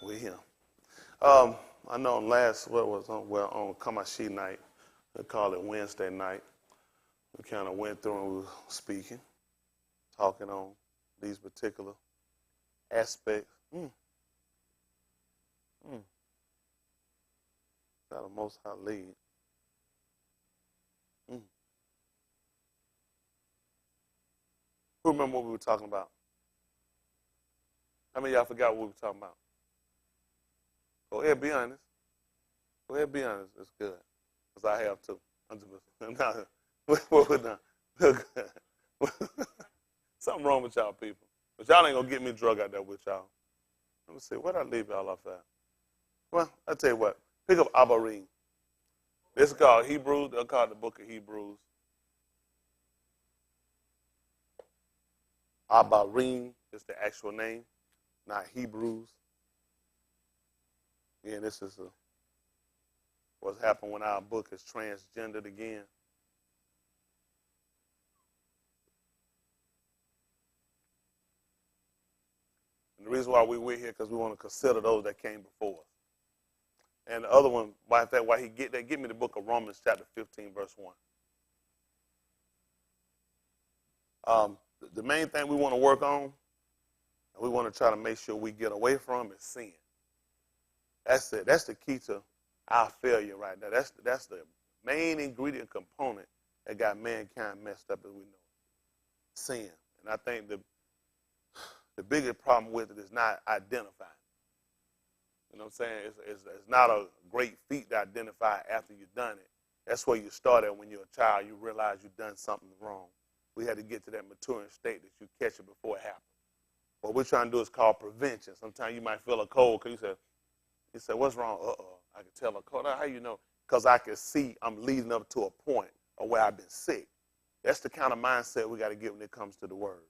We here. I know on on Kamashi night, they call it Wednesday night. We kind of went through and we were speaking, talking on these particular aspects. That the Most High lead. Who remember what we were talking about? How many of y'all forgot what we were talking about? Go ahead, be honest. Go ahead, be honest. It's good. Because I have too. We're done. Something wrong with y'all people. But y'all ain't going to get me drug out there with y'all. Let me see. Where did I leave y'all off at? Well, I'll tell you what. Pick up Abarim. This is called Hebrews. They'll call it the book of Hebrews. Abarim is the actual name, not Hebrews. Again, this is what's happened when our book is transgendered again. And the reason why we're here because we want to consider those that came before us. And the other one, why he get that? Give me the book of Romans chapter 15, verse 1. The main thing we want to work on, and we want to try to make sure we get away from, is sin. That's it. That's the key to our failure right now. That's the main ingredient component that got mankind messed up as we know it. Sin. And I think the biggest problem with it is not identifying. You know what I'm saying? It's not a great feat to identify after you've done it. That's where you start at when you're a child. You realize you've done something wrong. We had to get to that maturing state that you catch it before it happens. What we're trying to do is called prevention. Sometimes you might feel a cold because you say, what's wrong? I can tell a cold. How you know? Because I can see I'm leading up to a point of where I've been sick. That's the kind of mindset we got to get when it comes to the word.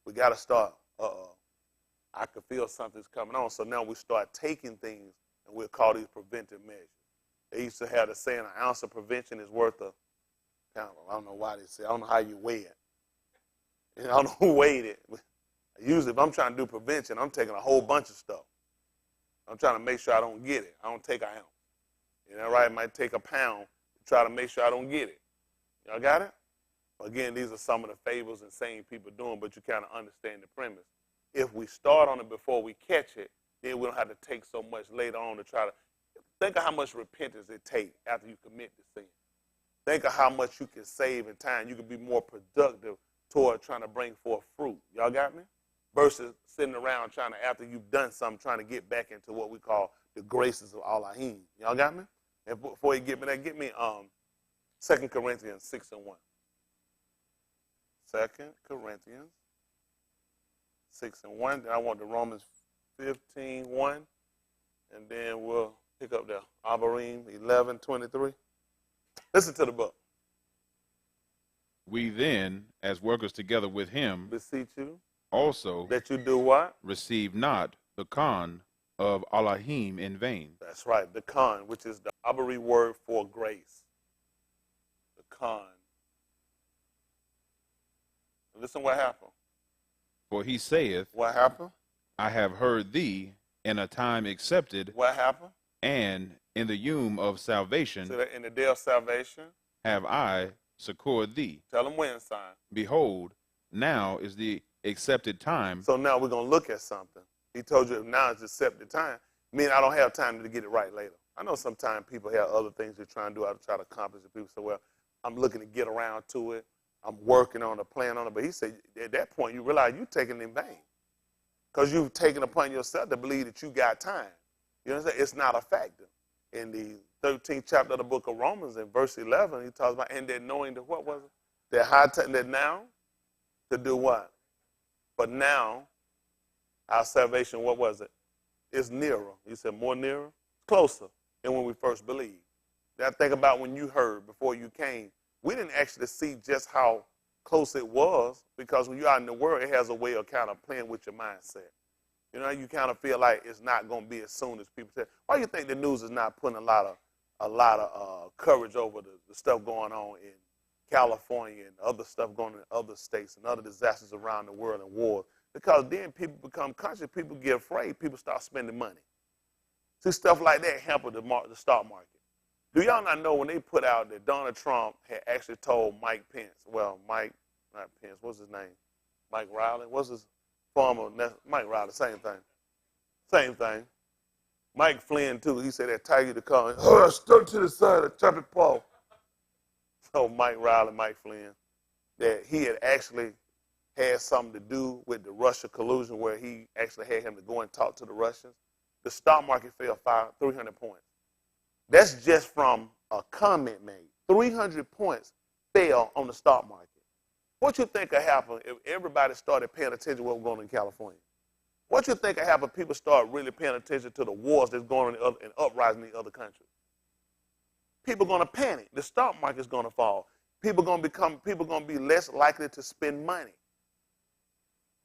We got to start, I can feel something's coming on. So now we start taking things, and we'll call these preventive measures. They used to have the saying, an ounce of prevention is worth a pound. I don't know why they say. I don't know how you weigh it. I don't know who weighed it. Usually, if I'm trying to do prevention, I'm taking a whole bunch of stuff. I'm trying to make sure I don't get it. I don't take an ounce. You know, right? I might take a pound to try to make sure I don't get it. Y'all got it? Again, these are some of the fables and saying people doing, but you kind of understand the premise. If we start on it before we catch it, then we don't have to take so much later on to try to think of how much repentance it takes after you commit the sin. Think of how much you can save in time. You can be more productive toward trying to bring forth fruit. Y'all got me? Versus sitting around trying to, after you've done something, trying to get back into what we call the graces of Elohim. Y'all got me? And before you get me that, get me 2 Corinthians 6 and 1. 2 Corinthians 6 and 1. Then I want the Romans 15, 1. And then we'll pick up the Abarim 11, 23. Listen to the book. We then, as workers together with him, beseech you also that you do what? Receive not the con of Elohim in vain. That's right, the con, which is the Abari word for grace. The con. Listen what happened. For he saith, what happened? I have heard thee in a time accepted. What happened? And in the yum of salvation. So that in the day of salvation. Have I succored thee. Tell them when, son. Behold, now is the accepted time. So now we're going to look at something. He told you now is the accepted time. Meaning I don't have time to get it right later. I know sometimes people have other things they're trying to do to try to accomplish it. People say, well, I'm looking to get around to it. I'm working on it, plan on it. But he said at that point you realize you're taking it in vain. Because you've taken upon yourself to believe that you got time. You know what I'm saying? It's not a factor. In the 13th chapter of the book of Romans, in verse 11, he talks about, and that knowing that what was it? That high time, that now, to do what? But now, our salvation, what was it? It's nearer. You said more nearer? Closer than when we first believed. Now think about when you heard before you came. We didn't actually see just how close it was because when you're out in the world, it has a way of kind of playing with your mindset. You know, you kind of feel like it's not going to be as soon as people say. Why do you think the news is not putting a lot of coverage over the stuff going on in California and other stuff going on in other states and other disasters around the world and wars? Because then people become conscious. People get afraid. People start spending money. See, stuff like that hampered the stock market. Do y'all not know when they put out that Donald Trump had actually told Mike Pence, not Pence, what's his name? Mike Riley? What's his former, Mike Riley, same thing. Same thing. Mike Flynn, too, he said that tiger to come, stuck to the side of trumpet Paul. So Mike Riley, Mike Flynn, that he had actually had something to do with the Russia collusion where he actually had him to go and talk to the Russians. The stock market fell 300 points. That's just from a comment made. 300 points fell on the stock market. What you think would happen if everybody started paying attention to what was going on in California? What you think would happen if people start really paying attention to the wars that's going on in uprising in other countries? People are going to panic. The stock market is going to fall. People are going to be less likely to spend money,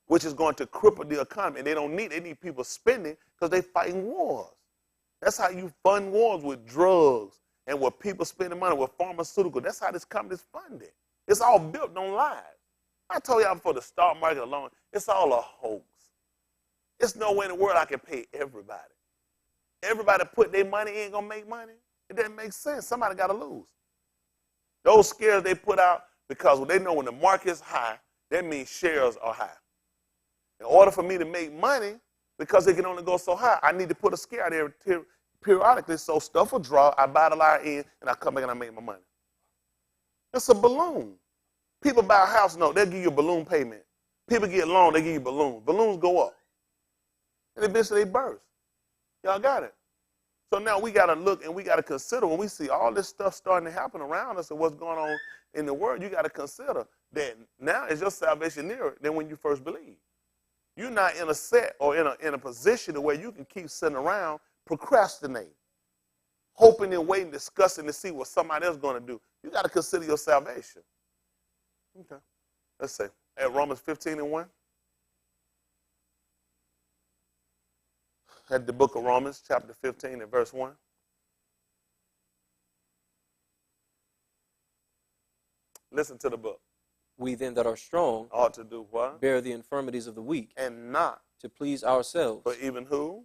which is going to cripple the economy. And they need people spending because they're fighting wars. That's how you fund wars, with drugs and with people spending money, with pharmaceuticals. That's how this company is funded. It's all built on lies. I told y'all before, the stock market alone, it's all a hoax. There's no way in the world I can pay everybody. Everybody put their money in, going to make money. It doesn't make sense. Somebody got to lose. Those scares they put out, because they know when the market's high, that means shares are high. In order for me to make money, because they can only go so high, I need to put a scare out there periodically so stuff will draw, I buy the lie in, and I come back and I make my money. It's a balloon. People buy a house note, they'll give you a balloon payment. People get loan, they give you balloons. Balloons go up. And eventually they burst. Y'all got it? So now we got to look and we got to consider, when we see all this stuff starting to happen around us and what's going on in the world, you got to consider that now is your salvation nearer than when you first believed. You're not in a set or in a position where you can keep sitting around procrastinating, hoping and waiting, discussing to see what somebody else is going to do. You got to consider your salvation. Okay. Let's say at Romans 15:1. At the book of Romans, chapter 15 and verse 1. Listen to the book. We then that are strong ought to do what? Bear the infirmities of the weak, and not to please ourselves. For even who?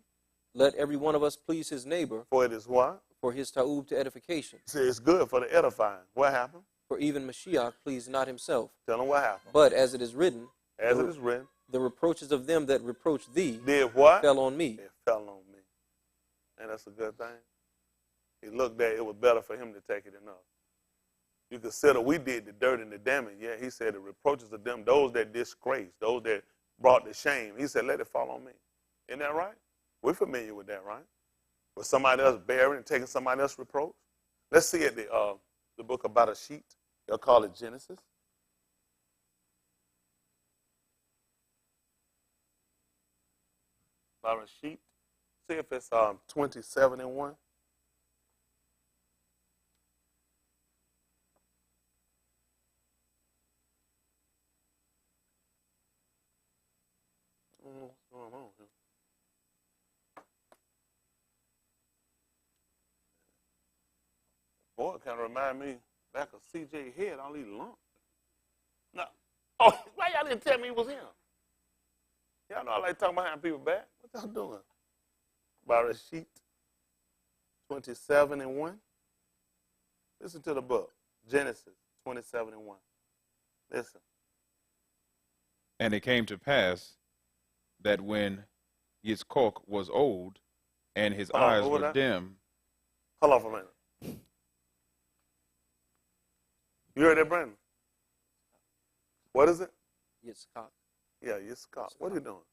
Let every one of us please his neighbor. For it is what? For his ta'ub to edification. See, it's good for the edifying. What happened? For even Mashiach pleased not himself. Tell him what happened. But as it is written, the reproaches of them that reproach thee did what? Fell on me. It fell on me. And that's a good thing. He looked at it, was better for him to take it than us. You consider we did the dirt and the damage. Yeah, he said the reproaches of them, those that disgrace, those that brought the shame. He said, let it fall on me. Isn't that right? We're familiar with that, right? With somebody else bearing and taking somebody else's reproach. Let's see at the book about a sheet. They'll call it Genesis. About a sheet. See if it's 27:1. What's going on here? Boy, it kind of remind me back of C.J. Head, all these lumps. No. Oh, why y'all didn't tell me it was him? Y'all know I like talking behind people's back. What y'all doing? About a sheet 27:1. Listen to the book. Genesis 27:1. Listen. And it came to pass that when Yitzchak was old and his eyes were dim. Hold on for a minute. You heard that, Brandon? What is it? Yitzchak. Yeah, Yitzchak. What are you doing?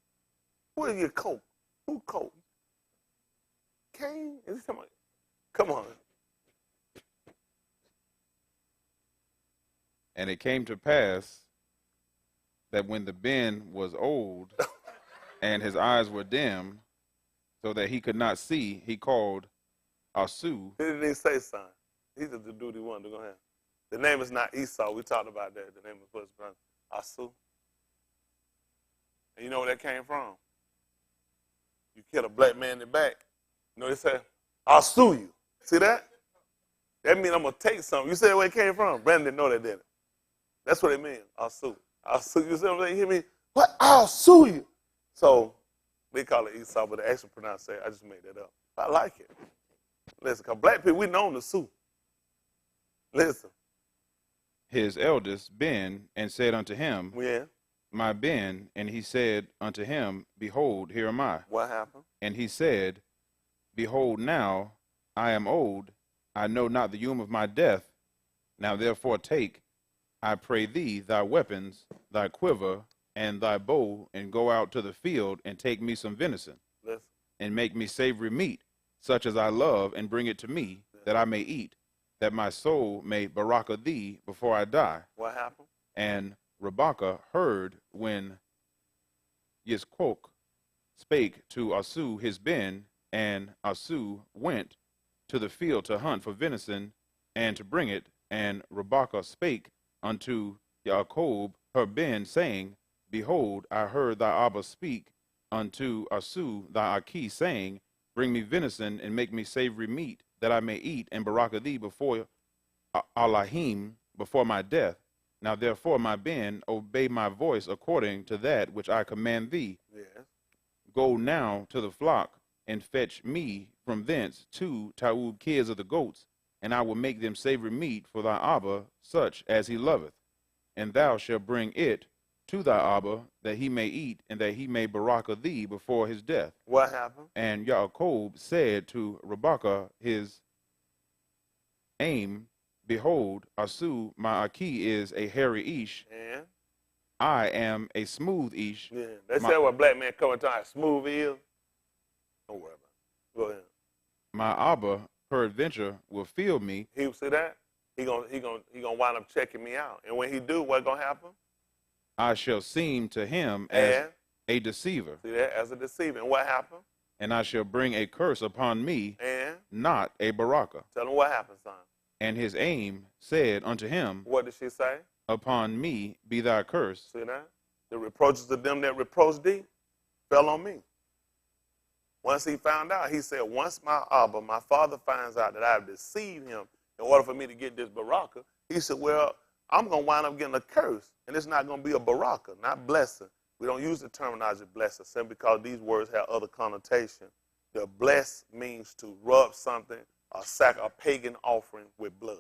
Who is your coat? Who coat? Cain? Is he talking about? Come on. And it came to pass that when the Ben was old and his eyes were dim, so that he could not see, he called Asu. He didn't even say son. He's the dude he wanted to go ahead. The name is not Esau. We talked about that. The name was Asu. And you know where that came from? You killed a black man in the back. You know, they said, I'll sue you. See that? That means I'm going to take something. You said where it came from. Brandon didn't know that, did it? That's what it means. I'll sue. I'll sue you. See what I'm saying? You hear me? What? I'll sue you. So they call it Esau, but the actual pronunciation, I just made that up. I like it. Listen, because black people, we known to sue. Listen. His eldest, Ben, and said unto him, Yeah. My Ben. And he said unto him, Behold, here am I. What happened? And he said, Behold, now I am old, I know not the doom of my death. Now therefore take, I pray thee, thy weapons, thy quiver, and thy bow, and go out to the field, and take me some venison, Listen. and make me savory meat, such as I love, and bring it to me, that I may eat, that my soul may baraka thee before I die. What happened? And Rebekah heard when Yitzchok spake to Asu his Ben, and Asu went to the field to hunt for venison, and to bring it. And Rebekah spake unto Jacob her Ben, saying, Behold, I heard thy Abba speak unto Asu thy Aki, saying, Bring me venison, and make me savory meat, that I may eat, and baraka thee before Allahim, before my death. Now therefore, my Ben, obey my voice according to that which I command thee. Yes. Go now to the flock, and fetch me from thence 2 taub kids of the goats, and I will make them savory meat for thy Abba, such as he loveth. And thou shalt bring it to thy Abba, that he may eat, and that he may baraka thee before his death. What happened? And Jacob said to Rebekah his aim, Behold, Asu my Aki is a hairy ish, And? I am a smooth ish. Yeah. They said what black man coming to smooth is. Don't worry about it. Go ahead. My Abba peradventure will feel me. He see that? He gonna wind up checking me out. And when he do, what gonna happen? I shall seem to him as And? a deceiver, See that? As a deceiver. And what happened? and I shall bring a curse upon me, And? not a baraka. Tell him what happened, son. And his aim said unto him, What did she say? Upon me be thy curse. See that? The reproaches of them that reproached thee fell on me. Once he found out, he said, once my Abba, my father, finds out that I have deceived him in order for me to get this baraka, he said, well, I'm going to wind up getting a curse, and it's not going to be a baraka, not blessing. We don't use the terminology blessing simply because these words have other connotations. The bless means to rub something, a pagan offering with blood.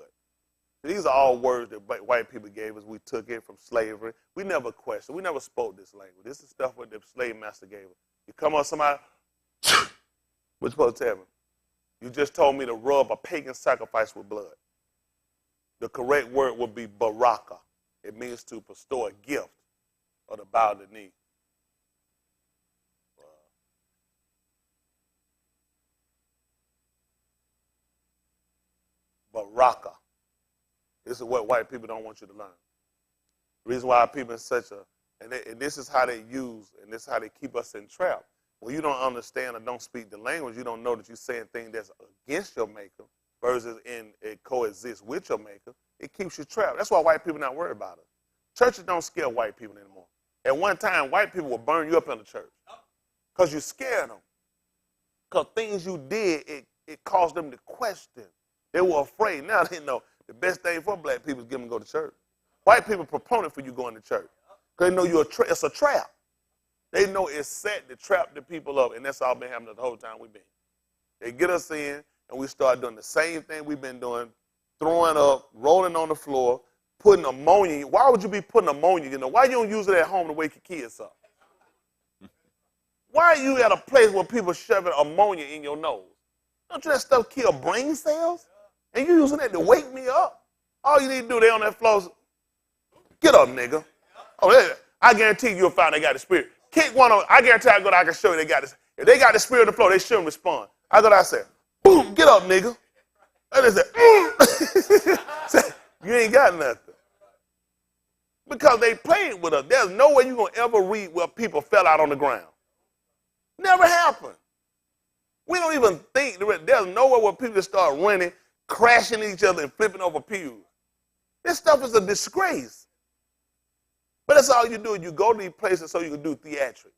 These are all words that white people gave us. We took it from slavery. We never questioned. We never spoke this language. This is stuff what the slave master gave us. You come on somebody, what you supposed to tell me? You just told me to rub a pagan sacrifice with blood. The correct word would be baraka. It means to bestow a gift or to bow the knee. Baraka. This is what white people don't want you to learn. The reason why people in such a, and this is how they use, and this is how they keep us in trap. When you don't understand or don't speak the language, you don't know that you're saying things that's against your maker versus it coexists with your maker. It keeps you trapped. That's why white people not worried about it. Churches don't scare white people anymore. At one time, white people will burn you up in the church because you scared them. Because things you did, it caused them to question. They were afraid. Now they know the best thing for black people is give them to go to church. White people proponent for you going to church because they know it's a trap. They know it's set to trap the people up, and that's all been happening the whole time we've been. They get us in, and we start doing the same thing we've been doing, throwing up, rolling on the floor, putting ammonia. Why would you be putting ammonia? Why you don't use it at home to wake your kids up? Why are you at a place where people shoving ammonia in your nose? Don't you that stuff kill brain cells? And you using that to wake me up? All you need to do, they on that floor, get up, nigga. Oh, I guarantee you'll find they got the spirit. Kick one on, I guarantee I can show you they got this. If they got the spirit on the floor, they shouldn't respond. I go down and boom, get up, nigga. And they say, you ain't got nothing. Because they played with us. There's no way you're going to ever read where people fell out on the ground. Never happened. We don't even think, there's nowhere where people start running, crashing each other, and flipping over pews. This stuff is a disgrace. But that's all you do. You go to these places so you can do theatrics.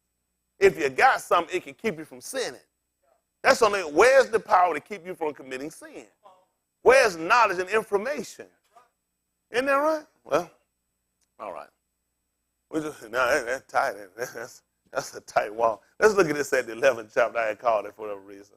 If you got something, it can keep you from sinning. That's only, where's the power to keep you from committing sin? Where's knowledge and information? Isn't that right? Well, all right. That's tight. That's a tight wall. Let's look at this at the 11th chapter. I had called it for whatever reason.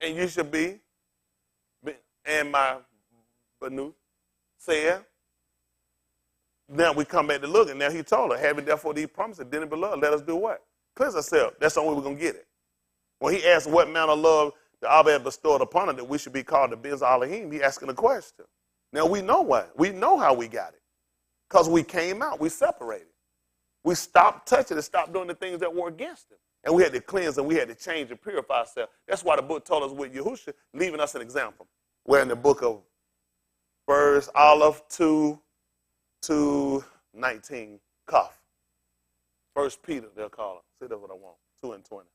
And you should be and my Banu said, now we come back to look, and now he told her, having therefore these promises, then beloved, let us do what? Cleanse ourselves. That's the only way we're going to get it. When he asked what manner of love the Abba had bestowed upon us that we should be called the Biz Elohim, he asking a question. Now we know what. We know how we got it. Because we came out. We separated. We stopped touching and stopped doing the things that were against him. And we had to cleanse and we had to change and purify ourselves. That's why the book told us with Yahusha, leaving us an example. We're in the book of 1 Aleph 2:19, Kaf. 1 Peter, they'll call it. See, that's what I want. 2 and 20.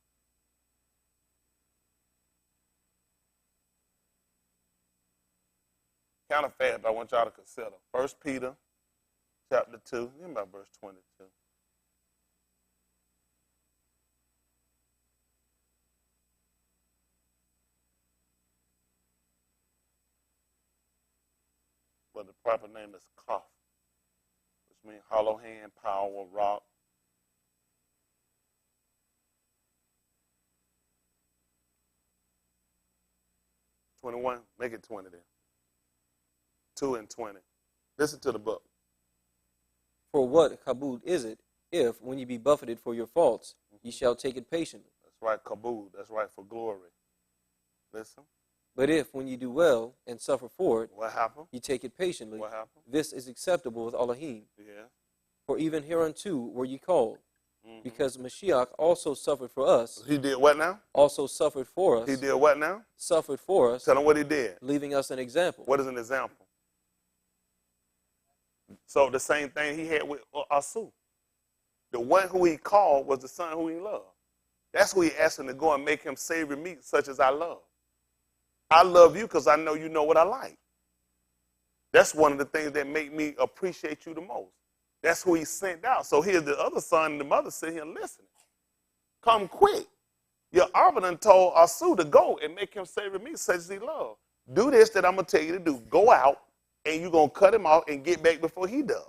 Kind of fast, but I want y'all to consider. 1 Peter chapter 2, think about verse 22. But the proper name is Kaf, which means hollow hand, power, rock. $21, make it 20 then. 2 and 20. Listen to the book. For what kabod is it, if, when ye be buffeted for your faults, ye shall take it patiently? That's right, kabod. That's right, for glory. Listen. But if, when ye do well and suffer for it, What happened? ye take it patiently, What happened? this is acceptable with Elohim. Yeah. For even hereunto were ye called, Mm-hmm. because Mashiach also suffered for us, He did what now? also suffered for us, He did what now? suffered for us, Tell him what he did. leaving us an example. What is an example? So the same thing he had with Asu. The one who he called was the son who he loved. That's who he asked him to go and make him savory meat such as I love. I love you because I know you know what I like. That's one of the things that make me appreciate you the most. That's who he sent out. So here's the other son and the mother sitting here listening. Come quick. Your Abba done told Asu to go and make him savory meat such as he loved. Do this that I'm going to tell you to do. Go out and you're going to cut him off and get back before he does.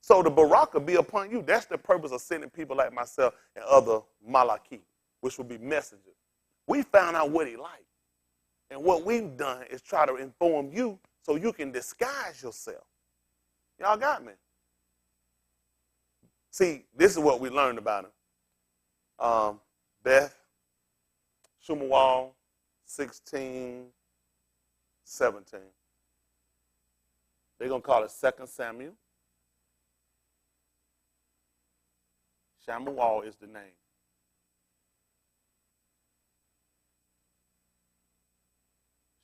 So the baraka be upon you. That's the purpose of sending people like myself and other malaki, which will be messengers. We found out what he liked. And what we've done is try to inform you so you can disguise yourself. Y'all got me? See, this is what we learned about him. Beth, Shumawal, 16, 17. They're going to call it 2 Samuel. Shamuel is the name.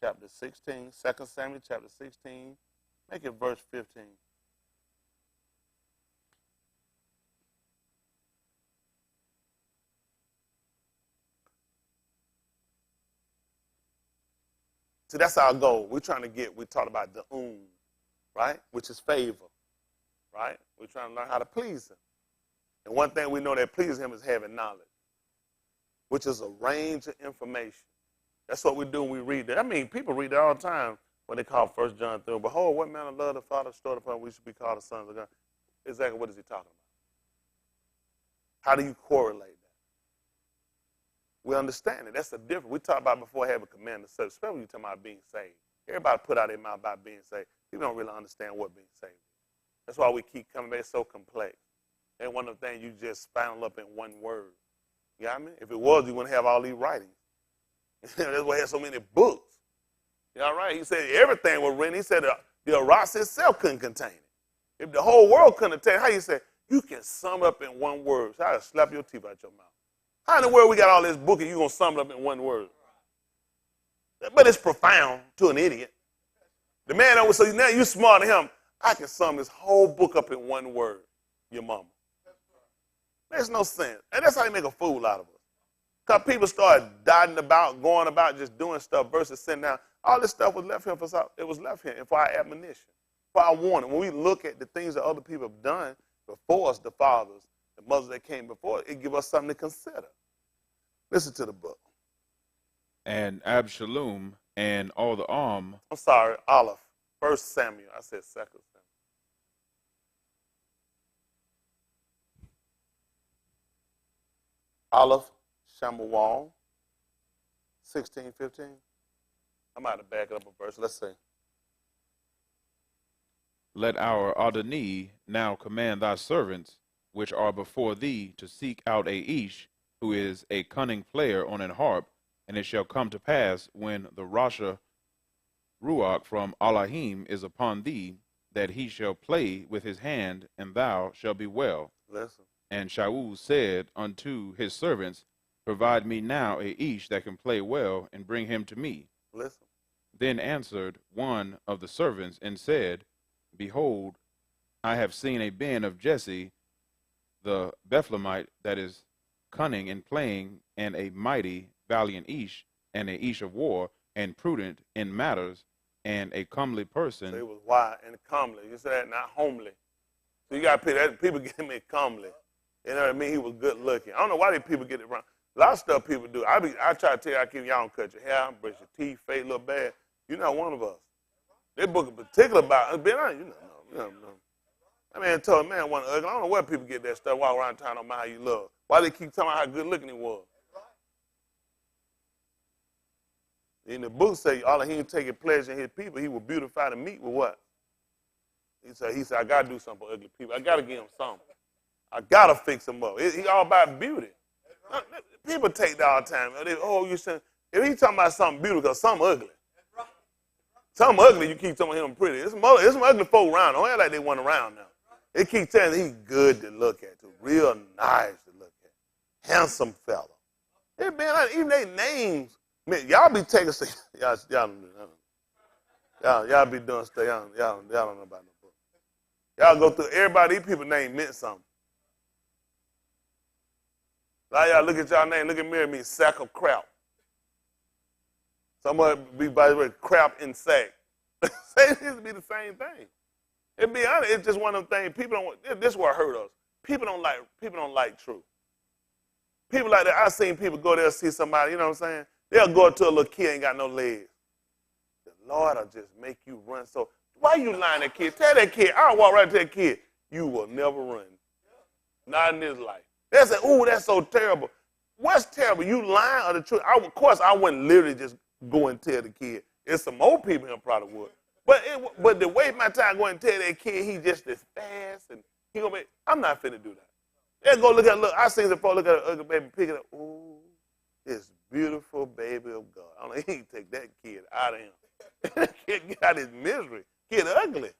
Chapter 16, 2 Samuel chapter 16, make it verse 15. See, that's our goal. We're trying to we talked about the right, which is favor, right? We're trying to learn how to please him. And one thing we know that pleases him is having knowledge, which is a range of information. That's what we do when we read that. I mean, people read that all the time when they call 1 John 3. Behold, what manner of love the Father stored upon we should be called the sons of God. Exactly what is he talking about? How do you correlate that? We understand it. That's the difference. We talked about before having command to serve, especially when you talk about being saved. Everybody put out their mouth about being saved. People don't really understand what being saved is. That's why we keep coming back. It's so complex. And one of the things you just spinal up in one word. You got me? If it was, you wouldn't have all these writings. That's why he has so many books. You all right? He said everything was written. He said the Aras itself couldn't contain it. If the whole world couldn't contain it, how you say you can sum it up in one word? So I slap your teeth out your mouth. How in the world we got all this book and you going to sum it up in one word? But it's profound to an idiot. The man over, so now you smart than him. I can sum this whole book up in one word. Your mama. Makes no sense. And that's how they make a fool out of us. Because people start dotting about, going about, just doing stuff versus sitting down. All this stuff was left here for it was left here for our admonition, for our warning. When we look at the things that other people have done before us, the fathers, the mothers that came before, it gives us something to consider. Listen to the book. And Absalom and all the arm. I'm sorry, Aleph. 1 Samuel. I said 2 Samuel. Aleph, Shamuel, 16:15. I'm out to back it up a verse. Let's see. Let our Adonai now command thy servants, which are before thee, to seek out a Ish, who is a cunning player on an harp, and it shall come to pass, when the Rasha Ruach from Elohim is upon thee, that he shall play with his hand, and thou shalt be well. Listen. And Shaul said unto his servants, Provide me now a Ish that can play well, and bring him to me. Listen. Then answered one of the servants and said, Behold, I have seen a Ben of Jesse, the Bethlehemite, that is cunning in playing, and a mighty, valiant Ish, and a Ish of war, and prudent in matters, and a comely person. So it was wise and comely. You said that, not homely. So you got people get me comely. You know what I mean? He was good looking. I don't know why these people get it wrong. A lot of stuff people do. I try to tell you, I keep y'all don't cut your hair, brush your teeth, face look bad. You're not one of us. They book in particular about it. You know. I mean, told a man one ugly. I don't know where people get that stuff, walk around town on how you look. Why they keep talking about how good looking he was? In the book say, all he ain't taking pleasure in his people, he will beautify the meat with what? He said, I got to do something for ugly people. I got to give him something. I got to fix him up. He all about beauty. People take that all the time. You said, if he talking about something beautiful, because something ugly. Something ugly, you keep telling him pretty. There's some ugly folk around. Don't act like they want around now. They keep telling he's good to look at, too. Real nice to look at. Handsome fella. Even their names. Man, y'all be taking y'all be doing stuff. Y'all don't know about no book. Y'all go through everybody. These people's name meant something. A lot of y'all look at y'all name. Look at me. It means sack of crap. Someone be by the way crap in sack. It used to be the same thing. It be honest. It's just one of them things. People don't. This is what hurt us. People don't like truth. People like that. I've seen people go there and see somebody. You know what I'm saying? They'll go up to a little kid ain't got no legs. The Lord will just make you run. So why you lying that kid? Tell that kid, I'll walk right to that kid. You will never run. Not in this life. They say, ooh, that's so terrible. What's terrible? You lying or the truth? Of course, I wouldn't literally just go and tell the kid. There's some old people here probably would. But the way my time going and tell that kid he just as fast and he gonna make, I'm not finna do that. They go look. I seen the folks look at an ugly baby, pick it up. Ooh, this beautiful baby of God. I don't know, he ain't take that kid out of him. That kid got his misery. Kid ugly.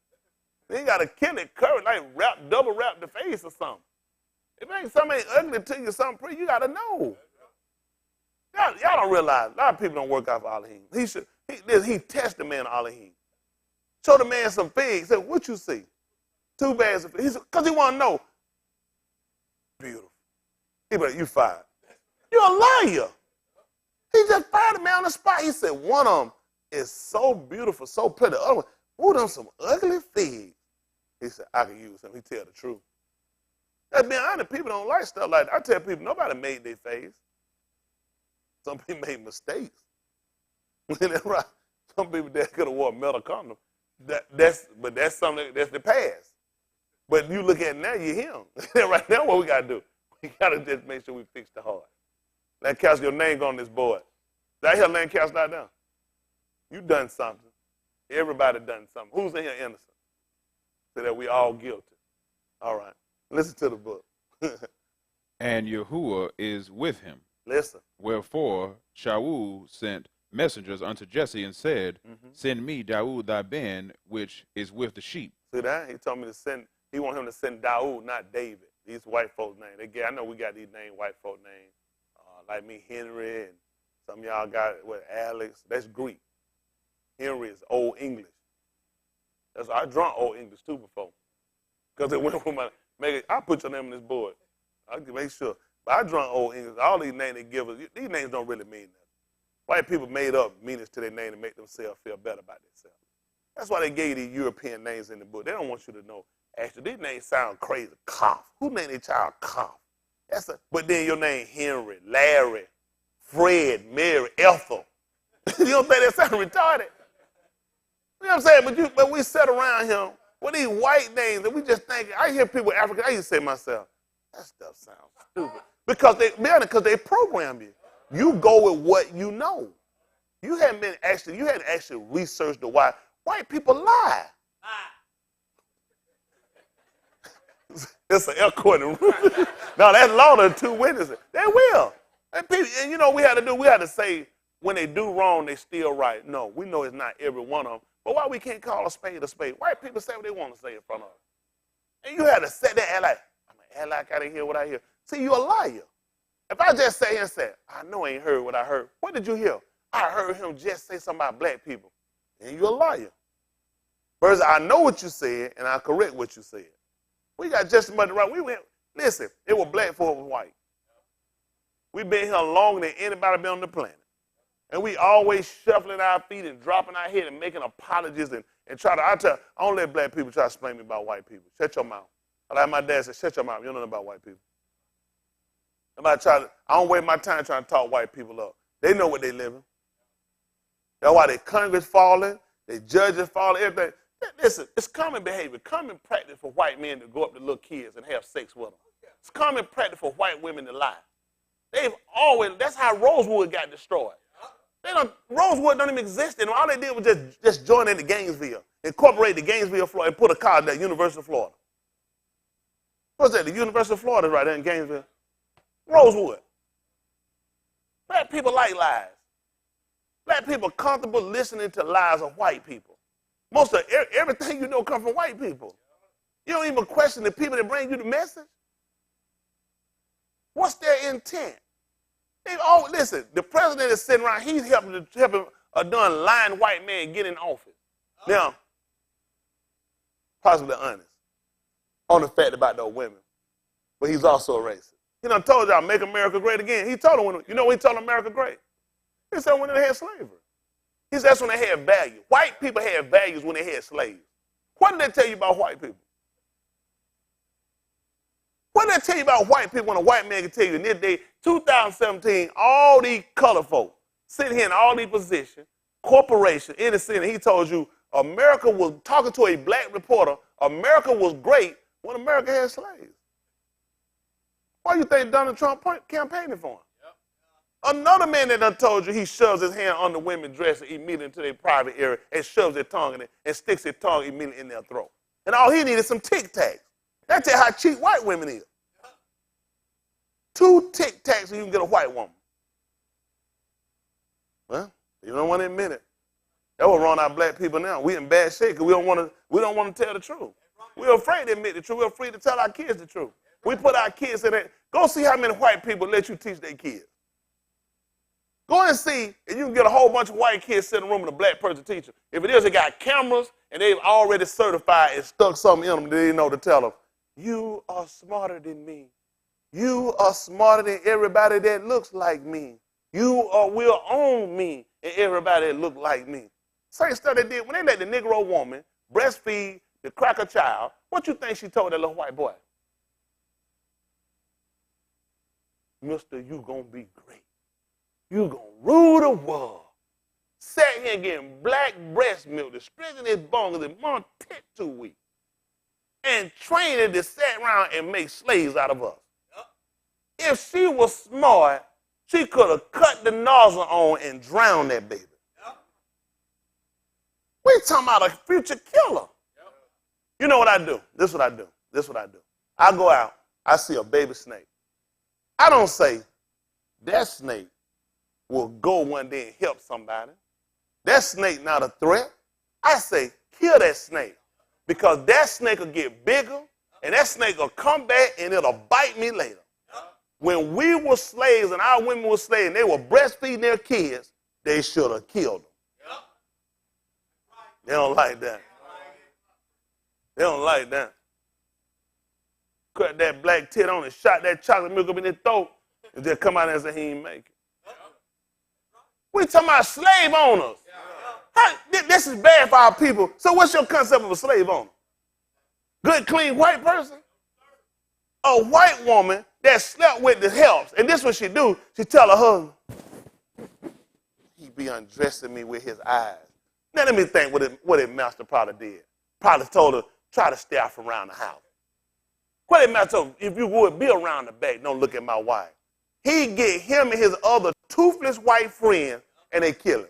They got to kill it, cover, like double wrap the face or something. If something ain't ugly to you, something pretty, you got to know. Y'all don't realize, a lot of people don't work out for Elohim. He test the man Elohim. Show the man some figs. Say, what you see? 2 bags of figs. Because he want to know. Beautiful. He be like, you fired. You're a liar. He just fired the man on the spot. He said, one of them is so beautiful, so pretty. The other one, ooh, them some ugly figs. He said, I can use him. He tell the truth. That's being honest. People don't like stuff like that. I tell people, nobody made their face. Some people made mistakes. That's right. Some people that could have wore a metal condom. That's something that's the past. But you look at it now, you're him. Right now, what we got to do? We got to just make sure we fix the heart. Lancaster, your name on this board. Did I hear Lancaster not down? You done something. Everybody done something. Who's in here innocent? So that we all guilty. All right. Listen to the book. And Yahuwah is with him. Listen. Wherefore Shaul sent messengers unto Jesse and said, Send me Daoud thy Ben, which is with the sheep. See that? He told me to send, he want him to send Daoud, not David. These white folks' names. I know we got these white folk names. Like me, Henry, and some of y'all got Alex. That's Greek. Henry is Old English. I drunk Old English too before. Because it went with I put your name on this board. I can make sure. But I drunk Old English. All these names they give us, these names don't really mean nothing. White people made up meanings to their name to make themselves feel better about themselves. That's why they gave these European names in the book. They don't want you to know. Actually, these names sound crazy. Koff. Who named their child Koff? But then your name Henry, Larry, Fred, Mary, Ethel. You don't think that sounds retarded? You know what I'm saying? But we sit around here with these white names and we just think, I hear people African, I used to say to myself, that stuff sounds stupid. Because they program you. You go with what you know. You hadn't actually researched the why white people lie. It's an air court in the room. No, that's law to two witnesses. They will. And you know, we had to say when they do wrong, they still right. No, we know it's not every one of them. But why we can't call a spade a spade? White people say what they want to say in front of us. And you had to sit there and act like I didn't hear what I hear. See, you're a liar. If I just say here and say, I know I ain't heard what I heard. What did you hear? I heard him just say something about black people. And you're a liar. Versus I know what you said, and I correct what you said. We got just as much right. Listen, it was black before it was white. We've been here longer than anybody been on the planet. And we always shuffling our feet and dropping our head and making apologies and try to, I don't let black people try to explain me about white people. Shut your mouth. Like my dad said, shut your mouth. You don't know nothing about white people. I don't waste my time trying to talk white people up. They know what they living. That's why their Congress falling, their judges falling, everything. Listen, it's common behavior, common practice for white men to go up to little kids and have sex with them. It's common practice for white women to lie. That's how Rosewood got destroyed. Rosewood don't even exist anymore. All they did was just join into Gainesville, incorporate the Gainesville, Florida, and put a college at University of Florida. What's that? The University of Florida right there in Gainesville. Rosewood. Black people like lies. Black people comfortable listening to lies of white people. Most of everything you know comes from white people. You don't even question the people that bring you the message. What's their intent? Listen, the president is sitting around, he's helping a done lying white man get in office. Now, possibly honest on the fact about those women, but he's also a racist. He done told y'all, make America great again. He told them, you know when he told America great? He said when they had slavery. He said that's when they had value. White people had values when they had slaves. What did they tell you about white people? What did they tell you about white people when a white man can tell you in this day, 2017, all these colored folk sitting here in all these positions, corporations, in the city, he told you America was, talking to a black reporter, America was great when America had slaves. Why do you think Donald Trump campaigning for him? Another man that done told you he shoves his hand under women's dress immediately into their private area and shoves their tongue in it and sticks his tongue immediately in their throat. And all he needed is some Tic Tacs. That's how cheap white women is. 2 Tic Tacs and you can get a white woman. Well, you don't want to admit it. That will run our black people now. We in bad shape because we don't want to tell the truth. We're afraid to admit the truth. We're afraid to tell our kids the truth. We put our kids in it. Go see how many white people let you teach their kids. Go and see, and you can get a whole bunch of white kids sitting in a room and a black person teaching. If it is, they got cameras, and they've already certified and stuck something in them that they know to tell them, you are smarter than me. You are smarter than everybody that looks like me. You will own me and everybody that look like me. Same stuff they did when they let the Negro woman breastfeed the cracker child. What you think she told that little white boy? Mister, you gonna be great. You gonna rule the world. Sat here getting black breast milk to strengthen his bones and mom tit 2 weeks. And training to sit around and make slaves out of us. Yep. If she was smart, she could have cut the nozzle on and drowned that baby. Yep. We talking about a future killer. Yep. You know what I do? This is what I do. I go out, I see a baby snake. I don't say, that snake will go one day and help somebody. That snake not a threat. I say, kill that snake. Because that snake will get bigger, and that snake will come back, and it'll bite me later. When we were slaves and our women were slaves, and they were breastfeeding their kids, they should have killed them. They don't like that. They don't like that. Cut that black tit on and shot that chocolate milk up in his throat, and just come out and say he ain't make it. We talking about slave owners. This is bad for our people. So what's your concept of a slave owner? Good, clean white person? A white woman that slept with the helps. And this is what she do. She tell her husband, he be undressing me with his eyes. Now let me think what his master probably did. Probably told her, try to stay out from around the house. What his master told him, if you would, be around the back, don't look at my wife. He get him and his other toothless white friend, and they kill him.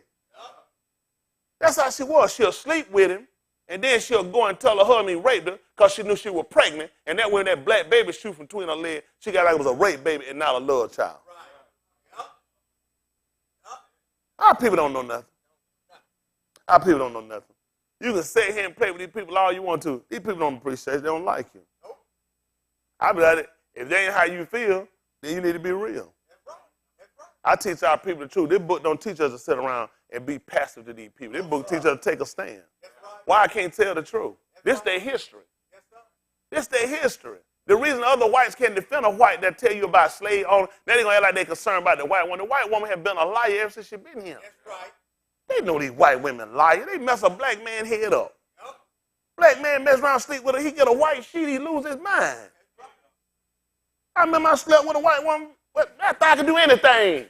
That's how she was. She'll sleep with him, and then she'll go and tell her husband he raped her because she knew she was pregnant, and that when that black baby shoot from between her legs, she got like it was a rape baby and not a love child. Our people don't know nothing. Our people don't know nothing. You can sit here and play with these people all you want to. These people don't appreciate it. They don't like you. I be like, if they ain't how you feel, then you need to be real. I teach our people the truth. This book don't teach us to sit around and be passive to these people. This book teaches us to take a stand. Why I can't tell the truth? This their history. This their history. The reason other whites can't defend a white that tell you about slave owners, they ain't gonna act like they concerned about the white woman. The white woman has been a liar ever since she been here. That's right. They know these white women liar. They mess a black man head up. Yep. Black man mess around, sleep with her, he get a white sheet, he lose his mind. Right. I remember I slept with a white woman, but I thought I could do anything.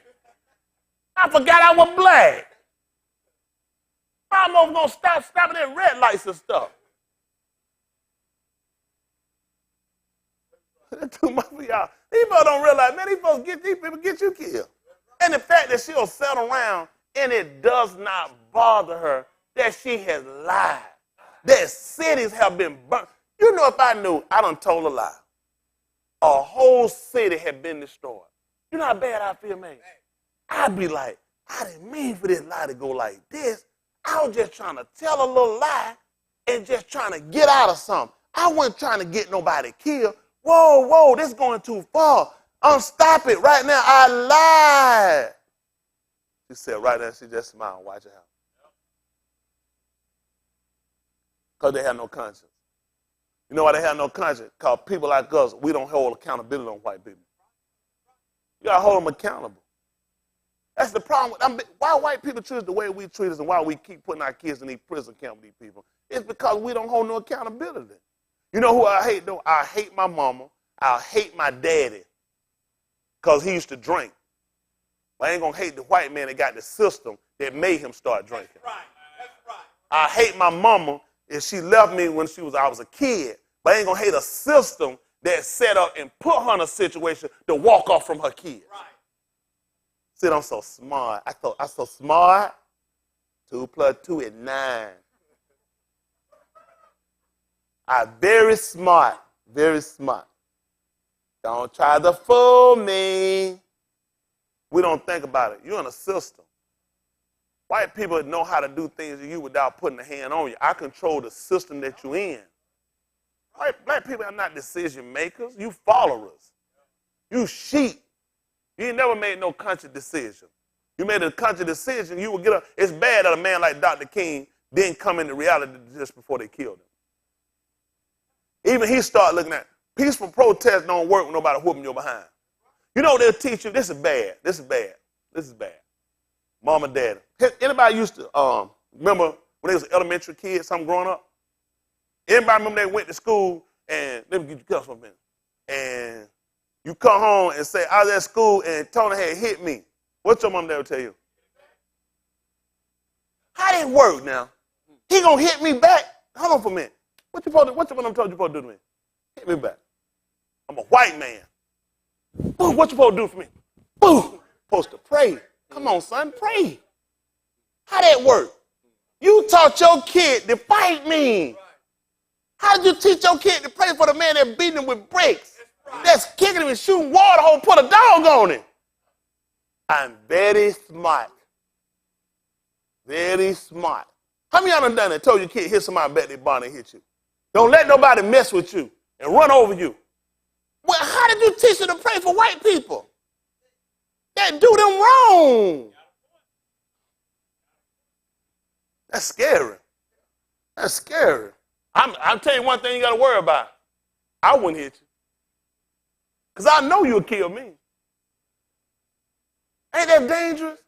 I forgot I was black. I'm over gonna stop stopping at red lights and stuff. That's too much for y'all. These folks don't realize, man, these people get you killed. And the fact that she'll settle around and it does not bother her that she has lied, that cities have been burnt. You know, if I knew, I done told a lie. A whole city had been destroyed. You know how bad I feel, man? I'd be like, I didn't mean for this lie to go like this. I was just trying to tell a little lie and just trying to get out of something. I wasn't trying to get nobody killed. Whoa, this is going too far. Unstop it right now. I lied. She said right there, she just smiled. Watch it happen. Because they have no conscience. You know why they have no conscience? Because people like us, we don't hold accountability on white people. You got to hold them accountable. That's the problem. Why white people treat us the way we treat us and why we keep putting our kids in these prison camps with these people. It's because we don't hold no accountability. You know who I hate, though? I hate my mama. I hate my daddy because he used to drink. But I ain't going to hate the white man that got the system that made him start drinking. That's right. That's right. I hate my mama if she left me when I was a kid. But I ain't going to hate a system that set up and put her in a situation to walk off from her kids. Right. See, I'm so smart. I thought I'm so smart. 2 + 2 is 9. I'm very smart. Very smart. Don't try to fool me. We don't think about it. You're in a system. White people know how to do things to you without putting a hand on you. I control the system that you're in. Black people are not decision makers. You followers. You sheep. You ain't never made no conscious decision. You made a conscious decision, you would get up. It's bad that a man like Dr. King didn't come into reality just before they killed him. Even he started looking at peaceful protest don't work with nobody whooping you behind. You know they'll teach you, this is bad, this is bad, this is bad. Mom and dad. Anybody used to remember when they was elementary kids, some growing up? Anybody remember they went to school and let me get you cuss for a minute. And you come home and say, I was at school and Tony had hit me. What's your mom and dad will tell you? How did it work now? He gonna hit me back? Hold on for a minute. What your mom told you supposed to do to me? Hit me back. I'm a white man. Boo, what you supposed to do for me? Boo, supposed to pray. Come on, son, pray. How that work? You taught your kid to fight me. How did you teach your kid to pray for the man that beating him with bricks? That's kicking him and shooting water hole, put a dog on him. I'm very smart. Very smart. How many of y'all done that? Told your kid hit somebody back their barn and hit you? Don't let nobody mess with you and run over you. Well, how did you teach them to pray for white people that do them wrong? That's scary. That's scary. I'll tell you one thing you got to worry about. I wouldn't hit you. Because I know you'll kill me. Ain't that dangerous?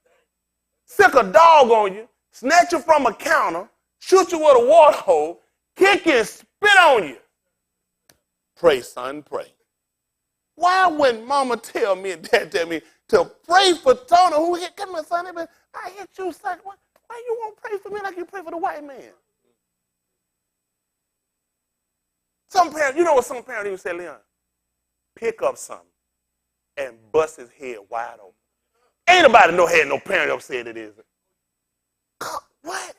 Sick a dog on you, snatch you from a counter, shoot you with a water hole, kick you and spit on you. Pray, son, pray. Why wouldn't mama tell me and dad tell me to pray for Tony who hit? Come on, son. I hit you, son. Why you won't pray for me like you pray for the white man? Some parents, you know what some parents even say, Leon? Pick up something and bust his head wide open. Ain't nobody had no parent ever said it, is it? What?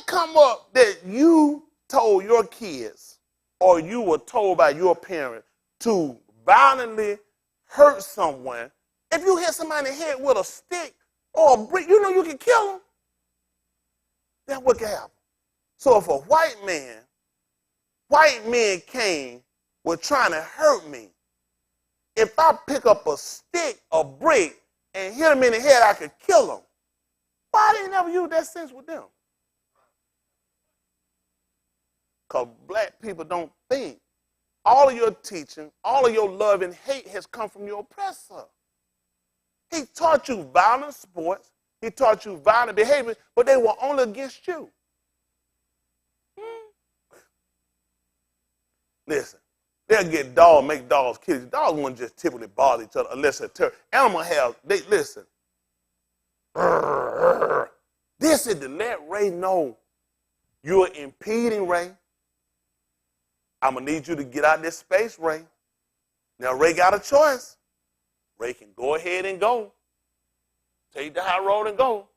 come up that you told your kids or you were told by your parent to violently hurt someone, if you hit somebody in the head with a stick or a brick, you know you can kill them. That's what can happen. So if a white men came with trying to hurt me, if I pick up a stick, a brick, and hit them in the head, I could kill them. Why didn't never use that sense with them? Because black people don't think. All of your teaching, all of your love and hate has come from your oppressor. He taught you violent sports. He taught you violent behavior, but they were only against you. Listen, they'll get dogs, make dogs kill each other. Dogs wouldn't just typically bother each other unless they're terrible. Animal have, listen. This is to let Ray know you're impeding Ray. I'm going to need you to get out this space, Ray. Now, Ray got a choice. Ray can go ahead and go. Take the high road and go.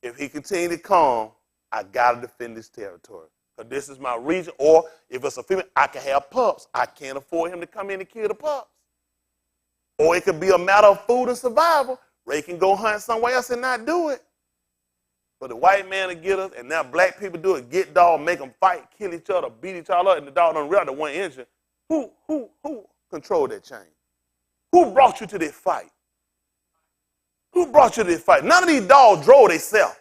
If he continues to come, I got to defend this territory. Because this is my region. Or if it's a female, I can have pups. I can't afford him to come in and kill the pups. Or it could be a matter of food and survival. Ray can go hunt somewhere else and not do it. But the white man will get us, and now black people do it, get dogs, make them fight, kill each other, beat each other up, and the dog don't realize the one injured. Who controlled that chain? Who brought you to this fight? Who brought you to this fight? None of these dogs drove themselves.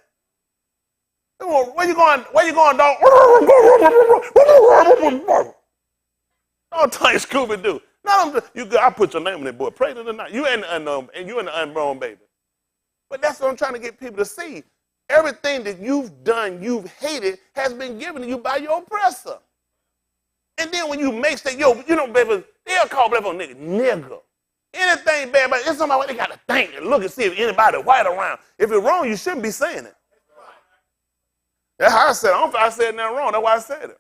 Where you going, dog? Don't tell you Scooby-Doo. I put your name in there, boy. Pray to the night. You and you and the unborn baby. But that's what I'm trying to get people to see. Everything that you've done, you've hated, has been given to you by your oppressor. And then when you make that, baby, they'll call black folks nigga. Anything bad about it, it's somebody they got to think and look and see if anybody white around. If it's wrong, you shouldn't be saying it. That's how I said it. I don't think I said nothing wrong. That's why I said it.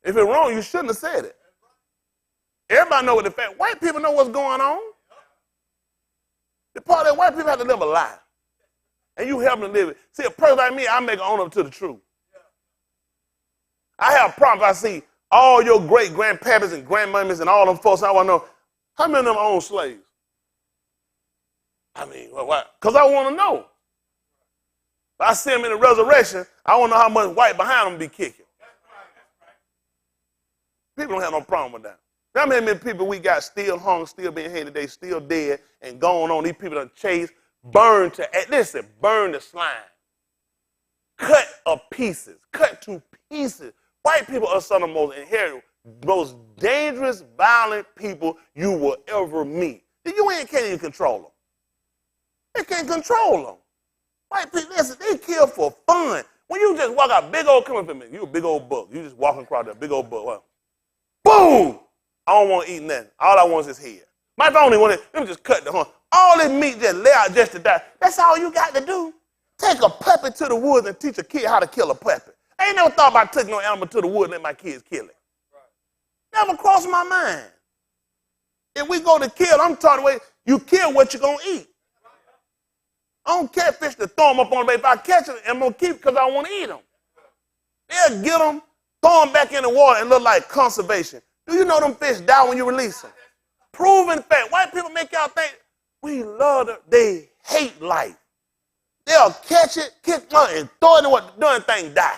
If it's wrong, you shouldn't have said it. Everybody know what the fact. White people know what's going on. The part that white people have to live a lie. And you help them live it. See, a person like me, I make an own up to the truth. I have problems. I see all your great-grandpappys and grandmummies and all them folks. I want to know, how many of them own slaves? I mean, why? Because I want to know. If I see them in the resurrection, I want to know how much white behind them be kicking. People don't have no problem with that. How many people we got still hung, still being hated today, still dead, and going on? These people done chased, burned burn the slime. Cut to pieces. White people are some of the most inherent, most dangerous, violent people you will ever meet. You can't even control them. They can't control them. White people, listen, they kill for fun. When you just walk out, big old coming from me, you a big old buck. You just walking across that big old buck. Well, boom! I don't want to eat nothing. All I want is his head. My only want to, let me just cut the horn. All this meat just lay out just to die. That's all you got to do. Take a puppy to the woods and teach a kid how to kill a puppy. I ain't never thought about taking no animal to the woods and let my kids kill it. Never crossed my mind. If we go to kill, I'm taught the way you kill what you're going to eat. I don't catfish to throw them up on the bait. If I catch it, I'm going to keep it because I want to eat them. They'll get them, throw them back in the water and look like conservation. Do you know them fish die when you release them? Proven fact. White people make y'all think we love them. They hate life. They'll catch it, kick it, and throw it in the water. Doing thing die.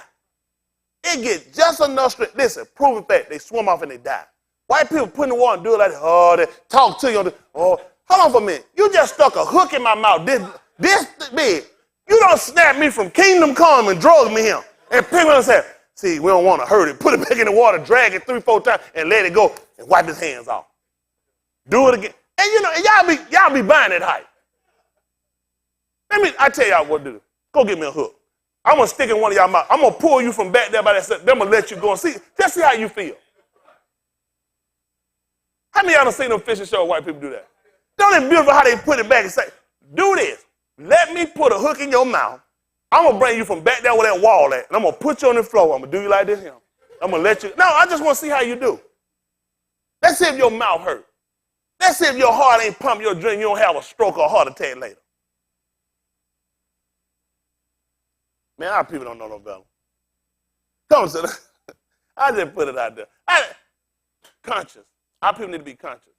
It gets just enough strength. Listen, proven fact. They swim off and they die. White people put in the water and do it like that. Oh, they talk to you. Hold on for a minute. You just stuck a hook in my mouth this big. You don't snap me from kingdom come and drug me here. And people don't say, see, we don't want to hurt it. Put it back in the water, drag it 3-4 times, and let it go, and wipe his hands off. Do it again. And y'all be buying that hype. I tell y'all what to do. Go get me a hook. I'm going to stick in one of y'all mouth. I'm going to pull you from back there by that stuff. Then I'm going to let you go and see. Just see how you feel. How many of y'all done seen them fishing show white people do that? Don't it beautiful how they put it back and say, do this. Let me put a hook in your mouth. I'm going to bring you from back there where that wall at, and I'm going to put you on the floor. I'm going to do you like this here. I'm going to let you. No, I just want to see how you do. Let's see if your mouth hurt. Let's see if your heart ain't pumping your drink. You don't have a stroke or a heart attack later. Man, our people don't know no better. Come on, son. I just put it out there. Conscious. Our people need to be conscious.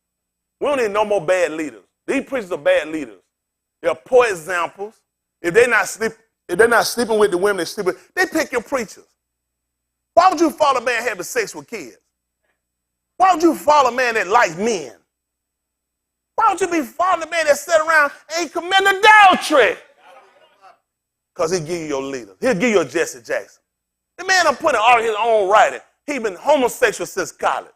We don't need no more bad leaders. These preachers are bad leaders. They're poor examples. If they're not sleeping with the women they pick your preachers. Why would you follow a man having sex with kids? Why would you follow a man that likes men? Why would you be following a man that sit around and commit adultery? Because he'll give you your leader. He'll give you a Jesse Jackson. The man done put in all his own writing. He been homosexual since college.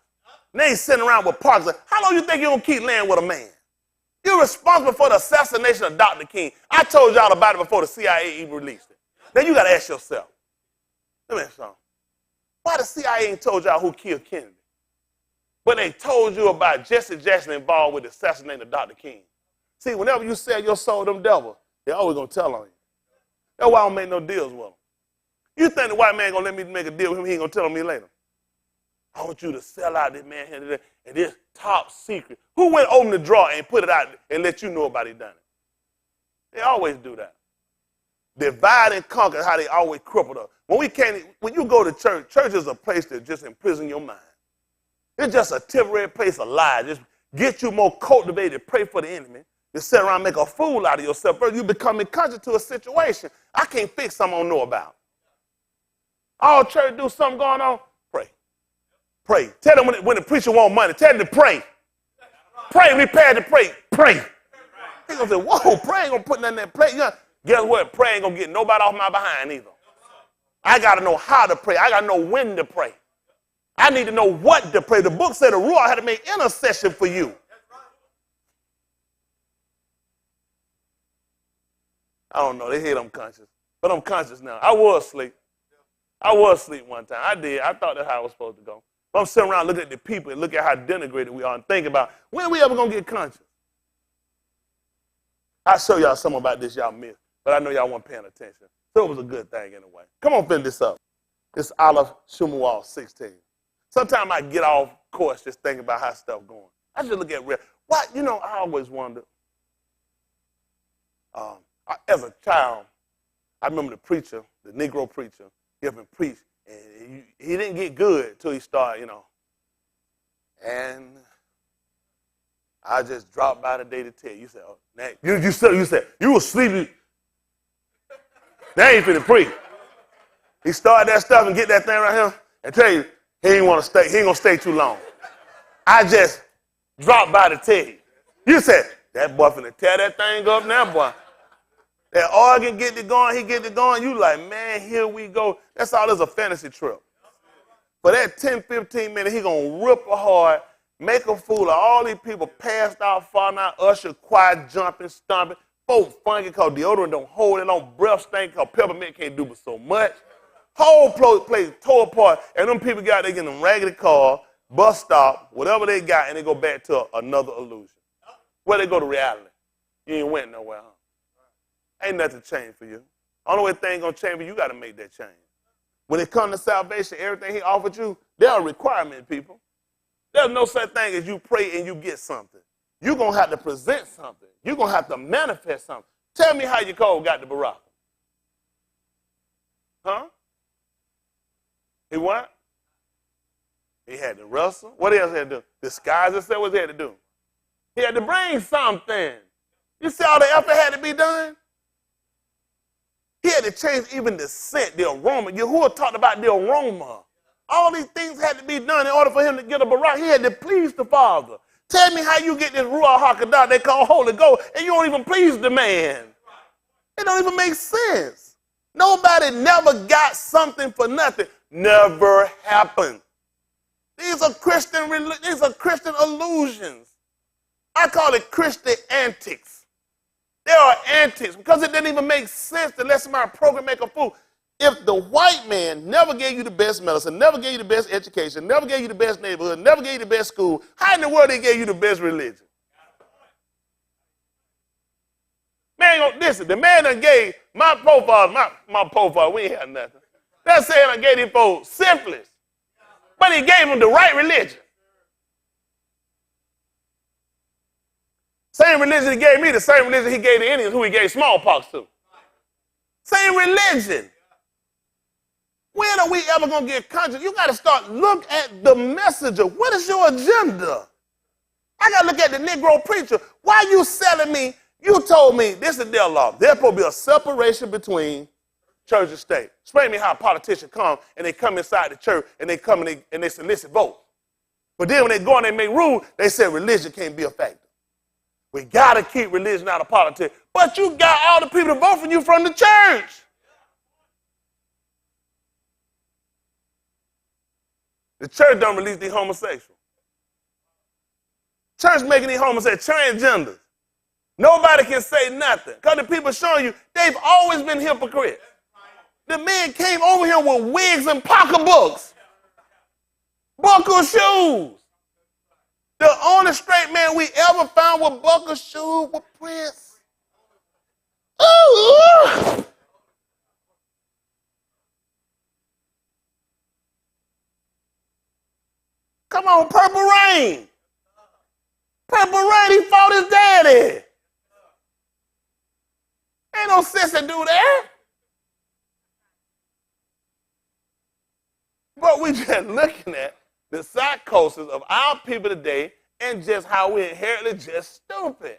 Now he's sitting around with Parkinson. How long you think you're going to keep laying with a man? You're responsible for the assassination of Dr. King. I told y'all about it before the CIA even released it. Now you got to ask yourself, let me ask you something. Why the CIA ain't told y'all who killed Kennedy? But they told you about Jesse Jackson involved with the assassination of Dr. King. See, whenever you sell your soul to them devils, they're always going to tell on you. That's why I don't make no deals with them. You think the white man going to let me make a deal with him, he ain't going to tell on me later. I want you to sell out this man here and this top secret. Who went open the drawer and put it out and let you know about it done it? They always do that. Divide and conquer, how they always crippled us. When you go to church, church is a place that just imprison your mind. It's just a temporary place of lies. Just get you more cultivated, pray for the enemy. You sit around and make a fool out of yourself. First, you become conscious to a situation. I can't fix something I don't know about. All church do something going on, pray. Pray. Tell them when the preacher want money, tell them to pray. Pray, prepare to pray. Pray. He's going to say, whoa, pray ain't going to put nothing in that plate. Guess what? Pray ain't going to get nobody off my behind either. I got to know how to pray. I got to know when to pray. I need to know what to pray. The book said the Ruach had to make intercession for you. I don't know. They hate I'm conscious. But I'm conscious now. I was asleep. One time. I did. I thought that's how I was supposed to go. But I'm sitting around looking at the people and look at how denigrated we are and think about, when are we ever going to get conscious? I'll show y'all something about this y'all missed. But I know y'all weren't paying attention. So it was a good thing anyway. Come on, finish this up. It's Aleph Shumuel 16. Sometimes I get off course just thinking about how stuff going. I just look at real. What, I always wondered. As a child, I remember the preacher, the Negro preacher, he had been preached, and he didn't get good until he started, And I just dropped by today to tell you. You said, oh, now, you said, you were sleeping. Now he ain't finna preach. He started that stuff and get that thing right here and tell you, he ain't want to stay. He ain't going to stay too long. I just dropped by to tell you. You said, that boy finna tear that thing up now, boy. That organ get it going, he get it going. You like, man, here we go. That's all. It's a fantasy trip. For that 10, 15 minutes, he going to rip a hard, make a fool of all these people passed out, falling out, usher, quiet, jumping, stomping. Folks funky because deodorant don't hold it on, breath stink because peppermint can't do but so much. Whole place tore apart, and them people got they get them raggedy car, bus stop, whatever they got, and they go back to another illusion. Where they go to reality. You ain't went nowhere, huh? Ain't nothing changed for you. Only way thing gonna change for you, got to make that change. When it comes to salvation, everything he offered you, there are requirements, people. There's no such thing as you pray and you get something. You're gonna have to present something. You're gonna have to manifest something. Tell me how your code got to Barack. Huh? He what? He had to wrestle. What else he had to do? Disguise himself. What he had to do? He had to bring something. You see all the effort had to be done? He had to change even the scent, the aroma. Yahuwah talked about the aroma. All these things had to be done in order for him to get a Barak. He had to please the Father. Tell me how you get this Ruach HaKodesh they call Holy Ghost, and you don't even please the man. It don't even make sense. Nobody never got something for nothing. Never happened. These are Christian illusions. I call it Christian antics. They are antics because it didn't even make sense to let somebody program make a fool. If the white man never gave you the best medicine, never gave you the best education, never gave you the best neighborhood, never gave you the best school, how in the world they gave you the best religion? Man, listen, the man that gave my profile, we ain't had nothing. That's saying I gave him folks syphilis. But he gave them the right religion. Same religion he gave me, the same religion he gave the Indians who he gave smallpox to. Same religion. When are we ever going to get conscious? You got to start look at the messenger. What is your agenda? I got to look at the Negro preacher. Why you selling me? You told me this is their law. There's supposed to be a separation between church and state. Explain to me how a politician come and they come inside the church and they come and they solicit votes. But then when they go and they make rules, they say religion can't be a factor. We got to keep religion out of politics. But you got all the people to vote for you from the church. The church don't release these homosexuals. Church making these homosexuals transgenders. Nobody can say nothing. Because the people showing you, they've always been hypocrites. The men came over here with wigs and pocketbooks. Buckle shoes. The only straight man we ever found with buckle shoes was Prince. Ooh. Come on, Purple Rain. Purple Rain, he fought his daddy. Ain't no sense to do that. But we just looking at the psychosis of our people today and just how we inherently just stupid.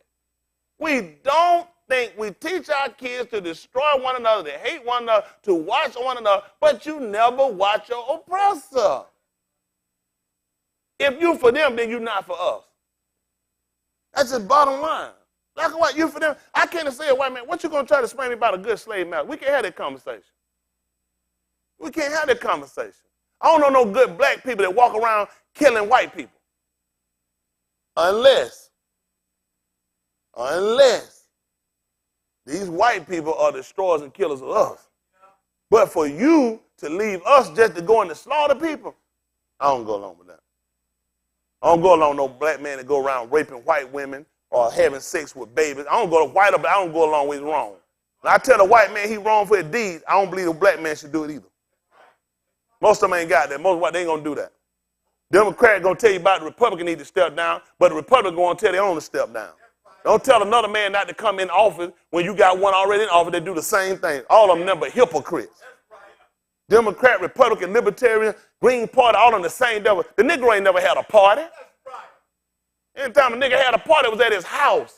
We don't think we teach our kids to destroy one another, to hate one another, to watch one another, but you never watch your oppressor. If you for them, then you not for us. That's the bottom line. Like what, you for them? I can't say a white man, what you going to try to explain me about a good slave master? We can't have that conversation. We can't have that conversation. I don't know no good black people that walk around killing white people. Unless these white people are destroyers and killers of us. But for you to leave us just to go in and slaughter people, I don't go along with that. I don't go along with no black man that go around raping white women or having sex with babies. I don't go to white, but I don't go along with his wrong. When I tell the white man he wrong for his deeds, I don't believe the black man should do it either. Most of them ain't got that. Most white, they ain't going to do that. Democrat going to tell you about the Republican need to step down, but the Republican going to tell their own to step down. Don't tell another man not to come in office when you got one already in office that do the same thing. All of them never hypocrites. Democrat, Republican, Libertarian, Green Party, all on the same devil. The Negro ain't never had a party. Anytime a nigga had a party, it was at his house.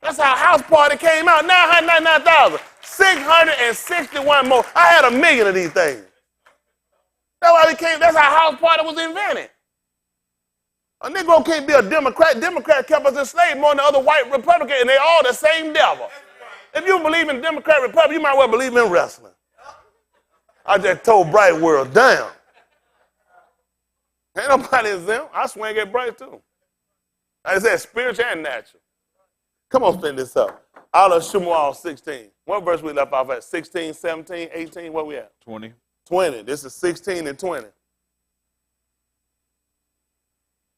That's how house party came out. 999,000. 661 more. I had 1 million of these things. That's how house party was invented. A Negro can't be a Democrat. Democrat kept us enslaved more than the other white Republican, and they all the same devil. If you believe in Democrat Republic, you might well believe in wrestling. I just told Bright World, damn. Ain't nobody exempt. I swing at Bright too. I said spiritual and natural. Come on, spin this up. Out of Shmuel 16. What verse we left off at? 16, 17, 18, where we at? 20. 20. This is 16 and 20.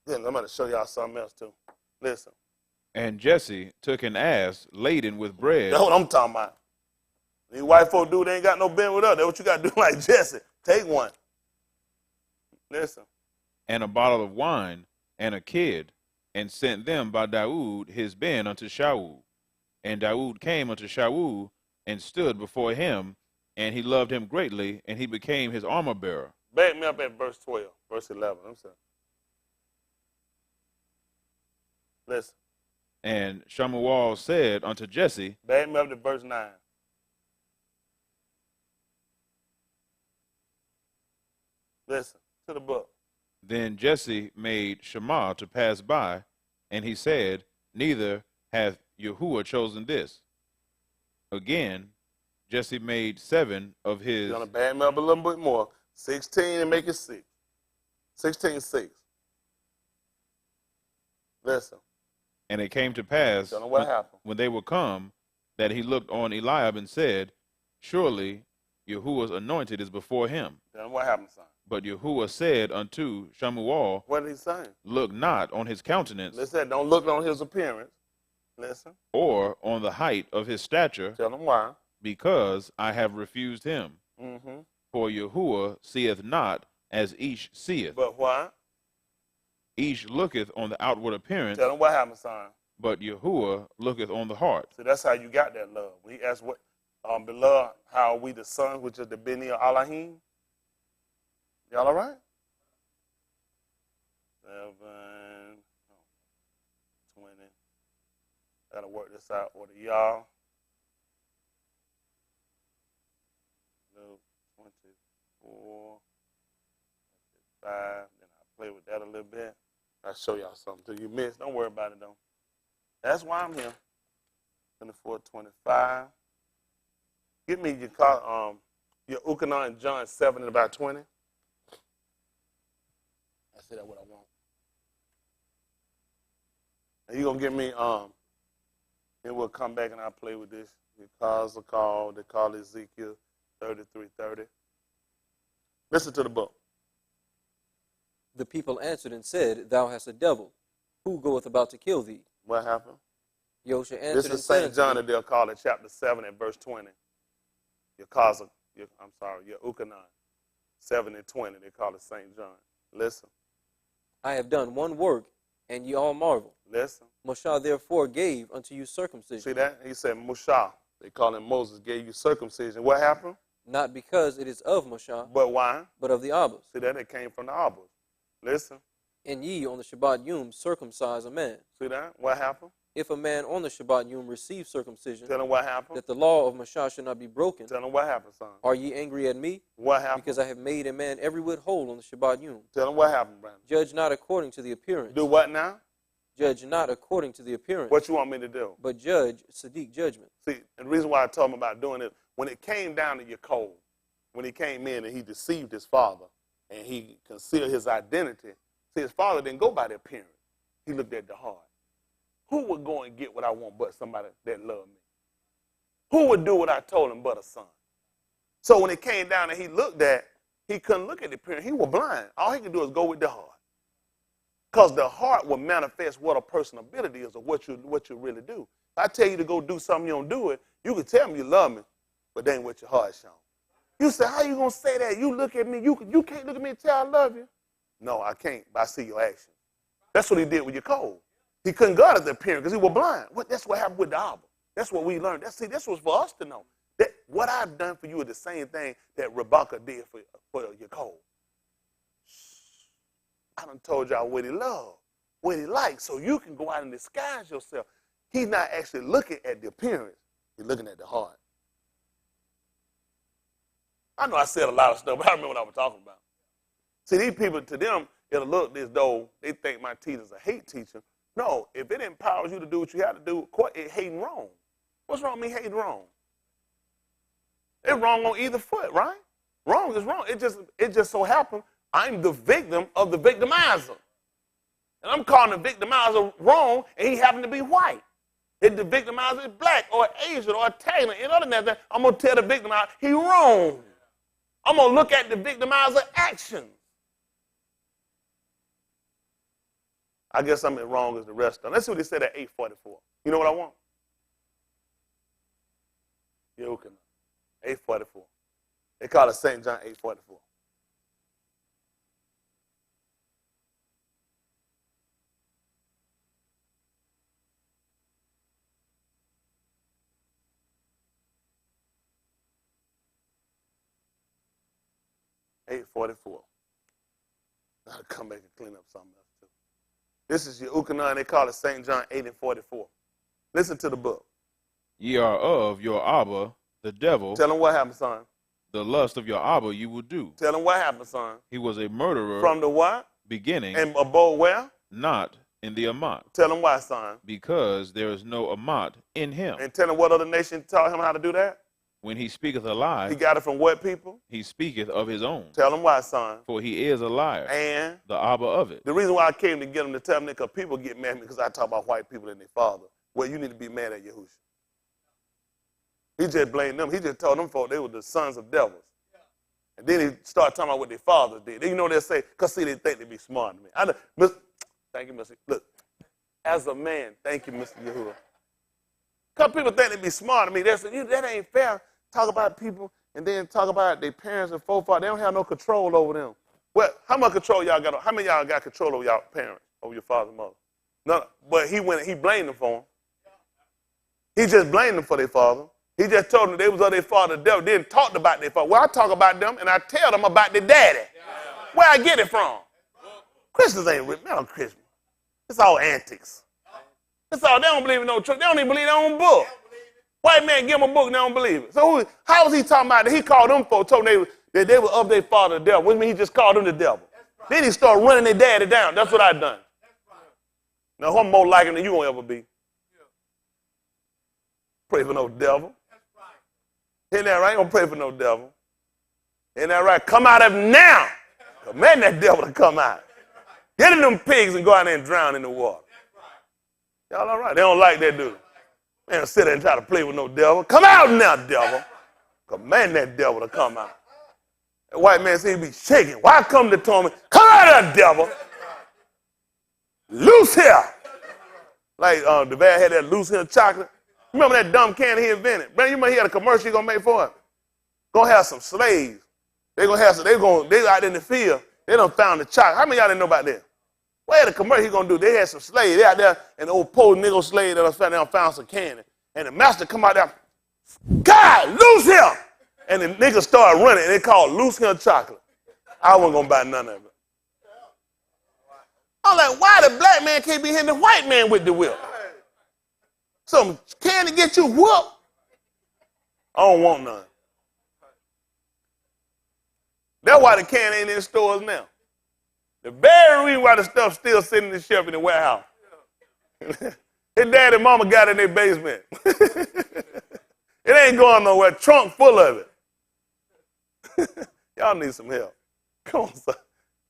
Then I'm going to show y'all something else too. Listen. And Jesse took an ass laden with bread. That's what I'm talking about. These white folk do, they ain't got no bend with us. That's what you got to do like Jesse. Take one. Listen. And a bottle of wine and a kid, and sent them by Daoud his ben unto Shaul. And Daoud came unto Shaul and stood before him, and he loved him greatly, and he became his armor bearer. Back me up at verse 12, verse 11. I'm sorry. Listen. And Shamuel said unto Jesse, back me up to verse 9. Listen to the book. Then Jesse made Shammah to pass by, and he said, neither hath Yahuwah chosen this. Again, Jesse made 7 of his... You're going to back me up a little bit more. 16 and make it 6. 16, 6. Listen. And it came to pass, Don't know what happened. when they were come, that he looked on Eliab and said, surely Yahuwah's anointed is before him. Don't know what happened, son. But Yahuwah said unto Shamuel, what did he say? look not on his countenance. Listen, don't look on his appearance. Listen. Or on the height of his stature. Tell him why. Because I have refused him. Mm-hmm. For Yahuwah seeth not as each seeth. But why? Each looketh on the outward appearance. Tell him what happened, son. But Yahuwah looketh on the heart. See, that's how you got that love. When he asked what, Beloved, how are we the sons, which is the Beni of Elohim? Y'all all right? 7, 20. Gotta work this out with y'all. Luke 24, 5. Then I play with that a little bit. I'll show y'all something till you miss. Don't worry about it though. That's why I'm here. 24, 25. Give me your Ukana and John 7 and about 20. I said that's what I want. And you're gonna give me and we'll come back and I'll play with this. Because they call Ezekiel 33:30. Listen to the book. The people answered and said, Thou hast a devil. Who goeth about to kill thee? What happened? Yosha answered This and is said St. unto John them, that they'll call it chapter 7 and verse 20. Your Ukanon, 7 and 20, they call it St. John. Listen. I have done one work, and ye all marvel. Listen. Moshe therefore gave unto you circumcision. See that? He said Moshe. They call him Moses, gave you circumcision. What happened? Not because it is of Moshe, But why? but of the Abbas. See that? It came from the Abbas. Listen. And ye on the Shabbat Yom circumcise a man. See that? What happened? If a man on the Shabbat Yom receive circumcision, Tell him what happened. that the law of Moshe should not be broken, Tell him what happened, son. are ye angry at me? What happened? Because I have made a man every whit whole on the Shabbat Yom. Tell him what happened, Brandon. Judge not according to the appearance. Do what now? Judge not according to the appearance. What you want me to do? But judge Sadiq judgment. See, and the reason why I told him about doing it, when it came down to Jacob, when he came in and he deceived his father and he concealed his identity, see, his father didn't go by the appearance. He looked at the heart. Who would go and get what I want but somebody that loved me? Who would do what I told him but a son? So when it came down and he looked at, he couldn't look at the appearance. He was blind. All he could do is go with the heart. Because the heart will manifest what a person's ability is or what you really do. If I tell you to go do something, you don't do it, you can tell me you love me, but that ain't what your heart's shown. You say, how you going to say that? You look at me, you can't look at me and tell I love you. No, I can't, but I see your actions. That's what he did with Jacob. He couldn't guard at the appearance because he was blind. That's what happened with the Abba. That's what we learned. This was for us to know. That what I've done for you is the same thing that Rebecca did for Jacob. I done told y'all what he loved, what he liked, so you can go out and disguise yourself. He's not actually looking at the appearance. He's looking at the heart. I know I said a lot of stuff, but I remember what I was talking about. See, these people, to them, it'll look as though they think my teacher's a hate teacher. No, if it empowers you to do what you have to do, it hating wrong. What's wrong with me hating wrong? It's wrong on either foot, right? Wrong is wrong. It just so happened I'm the victim of the victimizer. And I'm calling the victimizer wrong, and he happened to be white. If the victimizer is black or Asian or Italian, and other than that, I'm going to tell the victimizer he wrong. I'm going to look at the victimizer actions. I guess I'm as wrong as the rest of them. Let's see what they said at 8:44. You know what I want? Yokin. 8:44. They call it St. John 8:44. I'll come back and clean up something else too. This is your Ukanon. They call it St. John 8:44. Listen to the book. Ye are of your Abba, the devil. Tell him what happened, son. The lust of your Abba you will do. Tell him what happened, son. He was a murderer From the what? beginning, And abode where? not in the Amat, Tell him why, son. because there is no Amat in him. And tell him what other nation taught him how to do that? When he speaketh a He lie, got it from what people? he speaketh of his own. Tell him why, son. For he is a liar, And the Abba of it. the reason why I came to get him to tell them that, because people get mad at me because I talk about white people and their father. Well, you need to be mad at Yahushua. He just blamed them. He just told them folk they were the sons of devils. And then he started talking about what their fathers did. You know what they'll say? Because, see, they think they be smart than me. Thank you, Mr. Look, as a man, thank you, Mr. Yahuwah. Because people think they be smart than me. They say, that ain't fair. Talk about people and then talk about their parents and forefathers. They don't have no control over them. Well, how much control y'all got? How many of y'all got control over y'all parents, over your father and mother? No, but he blamed them for them. He just blamed them for their father. He just told them they was of their father, the devil. Didn't talk about their father. Well, I talk about them, and I tell them about their daddy. Where I get it from? Christians ain't written on Christians. It's all antics. It's all, they don't believe in no church. They don't even believe their own book. White man give them a book and they don't believe it. So how was he talking about that? He called them folks, told them that they were of their father, the devil. Which means he just called them the devil. Then he started running their daddy down. That's what I done. Now, I'm more likely than you won't ever be. Pray for no devil. Isn't that right? Don't pray for no devil. Isn't that right? Come out of him now. Command that devil to come out. Get in them pigs and go out there and drown in the water. Y'all all right? They don't like that, do they? Man, sit there and try to play with no devil. Come out now, devil. Command that devil to come out. That white man said he be shaking. Why come to torment? Come out of that devil. Loose here. Like the man had that loose here chocolate. Remember that dumb candy he invented? Man, you remember he had a commercial he gonna make for it? Gonna have some slaves. They out in the field. They done found the chocolate. How many of y'all didn't know about that? What had a commercial he gonna do? They had some slaves. They out there, and the old poor nigga slave that found some candy. And the master come out there, God, loose him! And the nigga started running, and they called loose him chocolate. I wasn't gonna buy none of it. I'm like, why the black man can't be hitting the white man with the whip? Some candy get you whooped? I don't want none. That's why the candy ain't in the stores now. The very reason why the stuff's still sitting in the shelf in the warehouse. His daddy and mama got it in their basement. It ain't going nowhere. Trunk full of it. Y'all need some help. Come on, son.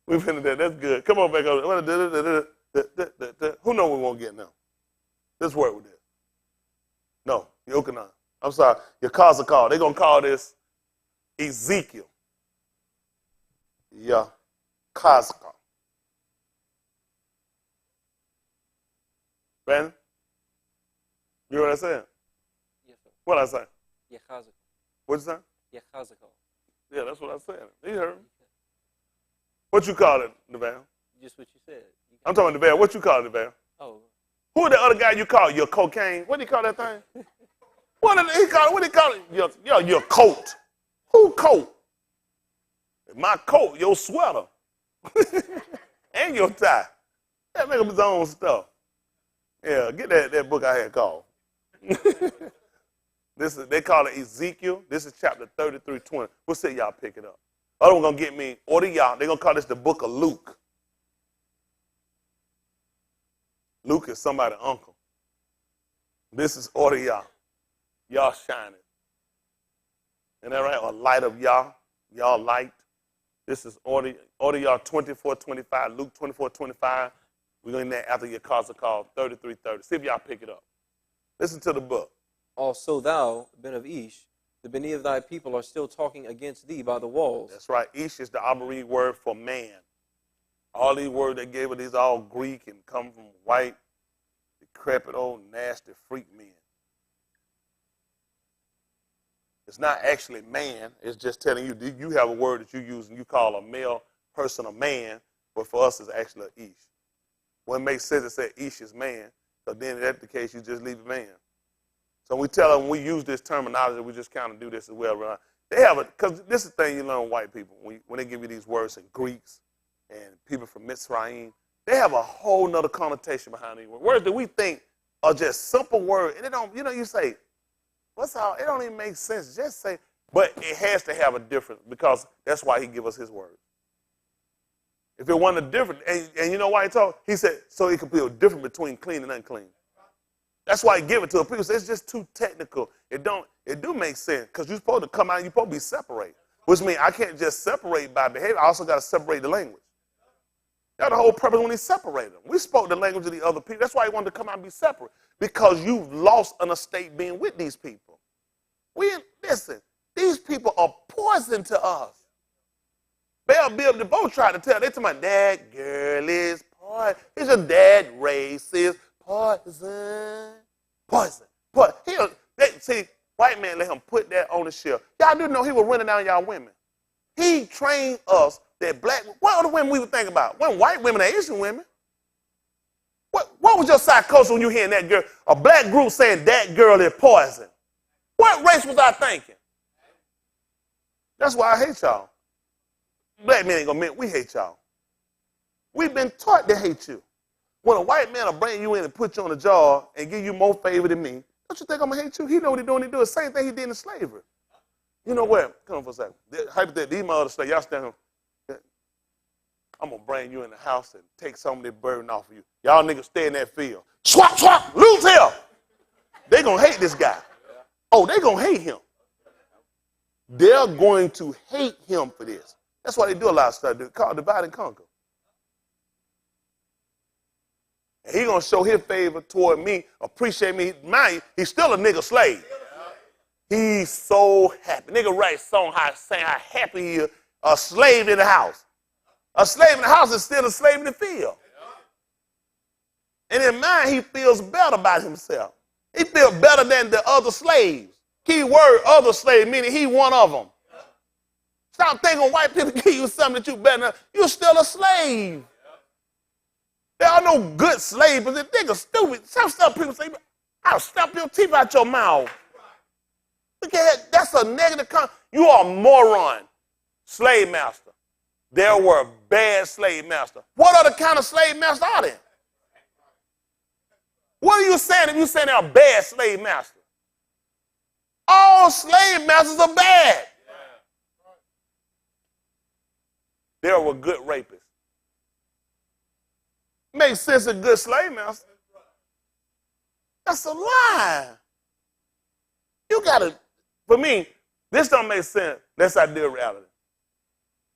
We finished that. That's good. Come on back up. Who know we won't get now? Let's work with this. No, Yochanan. I'm sorry. Your cars are called. They're going to call this Ezekiel. Yeah. Kazka. Brandon? You heard what I said? Yes, sir. What I say? Yechazakal. What'd you say? Yechazakal. Yeah, that's what I said. You heard me. What you call it, Nevaeh? Just what you said. I'm talking Nevaeh. What you call it, Nevaeh? Oh. Who the other guy you call your cocaine? What do you call that thing? What do you call it? Your coat. Who coat? My coat, your sweater. And your tie. That make up his own stuff. Yeah, get that book I had called. They call it Ezekiel. This is chapter 33:20. We'll see y'all pick it up. Other one gonna get me, order y'all. They're gonna call this the book of Luke. Luke is somebody's uncle. This is order y'all. Y'all shining. Isn't that right? Or light of y'all. Y'all light. This is order y'all 24:25. Luke 24:25. We're going to after your cars are called 33:30. See if y'all pick it up. Listen to the book. Also thou, Ben of Ish, the Beni of thy people are still talking against thee by the walls. That's right. Ish is the Abari word for man. All these words they gave it, these all Greek and come from white, decrepit, old, nasty freak men. It's not actually man. It's just telling you, you have a word that you use and you call a male person a man, but for us it's actually an Ish. When it makes sense to say Ish is man, but then in that the case, you just leave it man. So we tell them, we use this terminology, we just kind of do this as well. Right? They have it, because this is the thing you learn with white people. When they give you these words in Greeks and people from Mitzrayim, they have a whole nother connotation behind these words. Words that we think are just simple words, and it don't, you say, what's all, it don't even make sense. Just say, but it has to have a difference because that's why he give us his words. If it wasn't a different, and you know why he told? He said, so it could be a difference between clean and unclean. That's why he give it to the people. Say it's just too technical. It do make sense because you're supposed to come out and you're supposed to be separated. Which means I can't just separate by behavior. I also got to separate the language. That's the whole purpose when he separated them. We spoke the language of the other people. That's why he wanted to come out and be separate. Because you've lost an estate being with these people. Listen, these people are poison to us. Bill DeVoe tried to tell. They told my dad, girl is poison. Is your dad racist? Poison. See, white man let him put that on the shelf. Y'all didn't know he was running down y'all women. He trained us that black, what other women we would think about? When white women are Asian women. What was your psychosis when you hearing that girl, a black group saying that girl is poison? What race was I thinking? That's why I hate y'all. Black men ain't gonna admit we hate y'all. We've been taught to hate you. When a white man will bring you in and put you on a job and give you more favor than me, don't you think I'm gonna hate you? He know what he's doing. He do the same thing he did in slavery. You know what? Come on for a second. Hypothetically, these mothers say, y'all stand here. I'm gonna bring you in the house and take some of this burden off of you. Y'all niggas stay in that field. Swap, swap, lose here. They gonna hate this guy. Oh, they gonna hate him. They're going to hate him for this. That's why they do a lot of stuff. It's called divide and conquer. And he gonna show his favor toward me, appreciate me. Mind you, he's still a nigga slave. He's so happy. Nigga write a song saying how happy he is, a slave in the house. A slave in the house is still a slave in the field. And in mind, he feels better about himself. He feels better than the other slaves. Key word, other slave, meaning he one of them. Stop thinking white people give you something that you better than. You're still a slave. There are no good slaves, but the nigga stupid. Some stuff people say, I'll snap your teeth out your mouth. Look at that. That's a negative comment. You are a moron. Slave master. There were bad slave masters. What other kind of slave masters are there? What are you saying if you saying they're a bad slave master? All slave masters are bad. There were good rapists. Makes sense a good slave master. That's a lie. You gotta, for me, this don't make sense. That's ideal reality.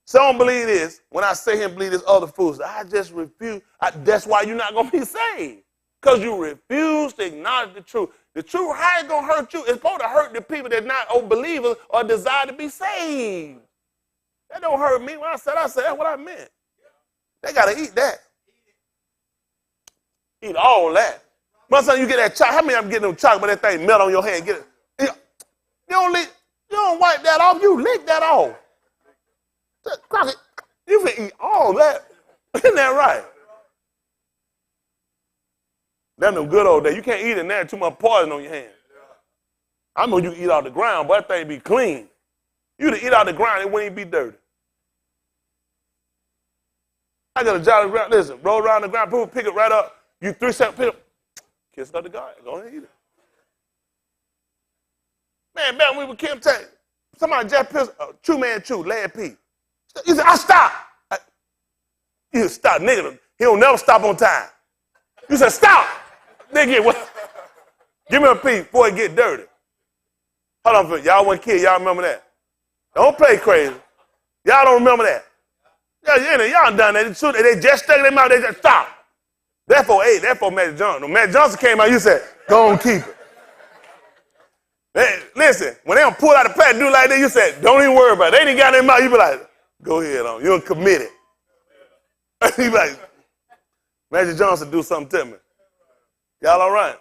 Some don't believe this. When I say him believe this other fools, I just refuse. That's why you're not gonna be saved. Because you refuse to acknowledge the truth. The truth, how it gonna hurt you? It's supposed to hurt the people that not believers or desire to be saved. That don't hurt me. When I said that's what I meant. They gotta eat that. Eat all that. Most time you get that chocolate. How many of them getting them chocolate, but that thing melt on your hand? Get it. You don't wipe that off. You lick that off. You can eat all that. Isn't that right? Them good old days. You can't eat in there. Too much poison on your hand. I know you can eat out the ground, but that thing be clean. You to eat out the ground, it wouldn't even be dirty. I got a jolly ground. Listen, roll around the ground, pick it right up. You 3 seconds, pick it up. Kiss it up to God. Go ahead and eat it. Man, back when we were Kim Tech, somebody just pissed True Man True, Lad P. He said, I stop. You stop, nigga. He don't never stop on time. You said, stop. Nigga, what? Give me a piece before it get dirty. Hold on, y'all wasn't kids. Y'all remember that? Don't play crazy. Y'all don't remember that. Y'all done that. They just stuck their mouth. They just stop. Therefore, Magic Johnson. When Magic Johnson came out, you said, go on, keep it. Hey, listen, when they don't pull out the pad and do like that, you said, don't even worry about it. They ain't got their mouth. You be like, go ahead on. You're committed. You be like, Magic Johnson do something to me. Y'all all right?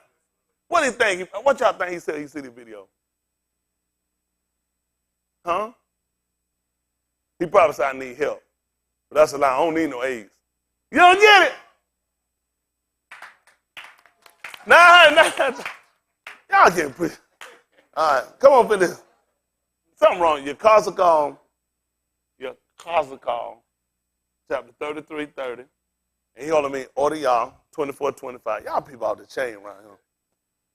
What do you think? What y'all think he said he see the video? Huh? He probably said I need help. But that's a lie. I don't need no AIDS. You don't get it? Nah. Y'all can't put. All right, come on for this. Something wrong. Your Cosicol, chapter 33:30. And he only mean order y'all 24:25. Y'all people out the chain around here.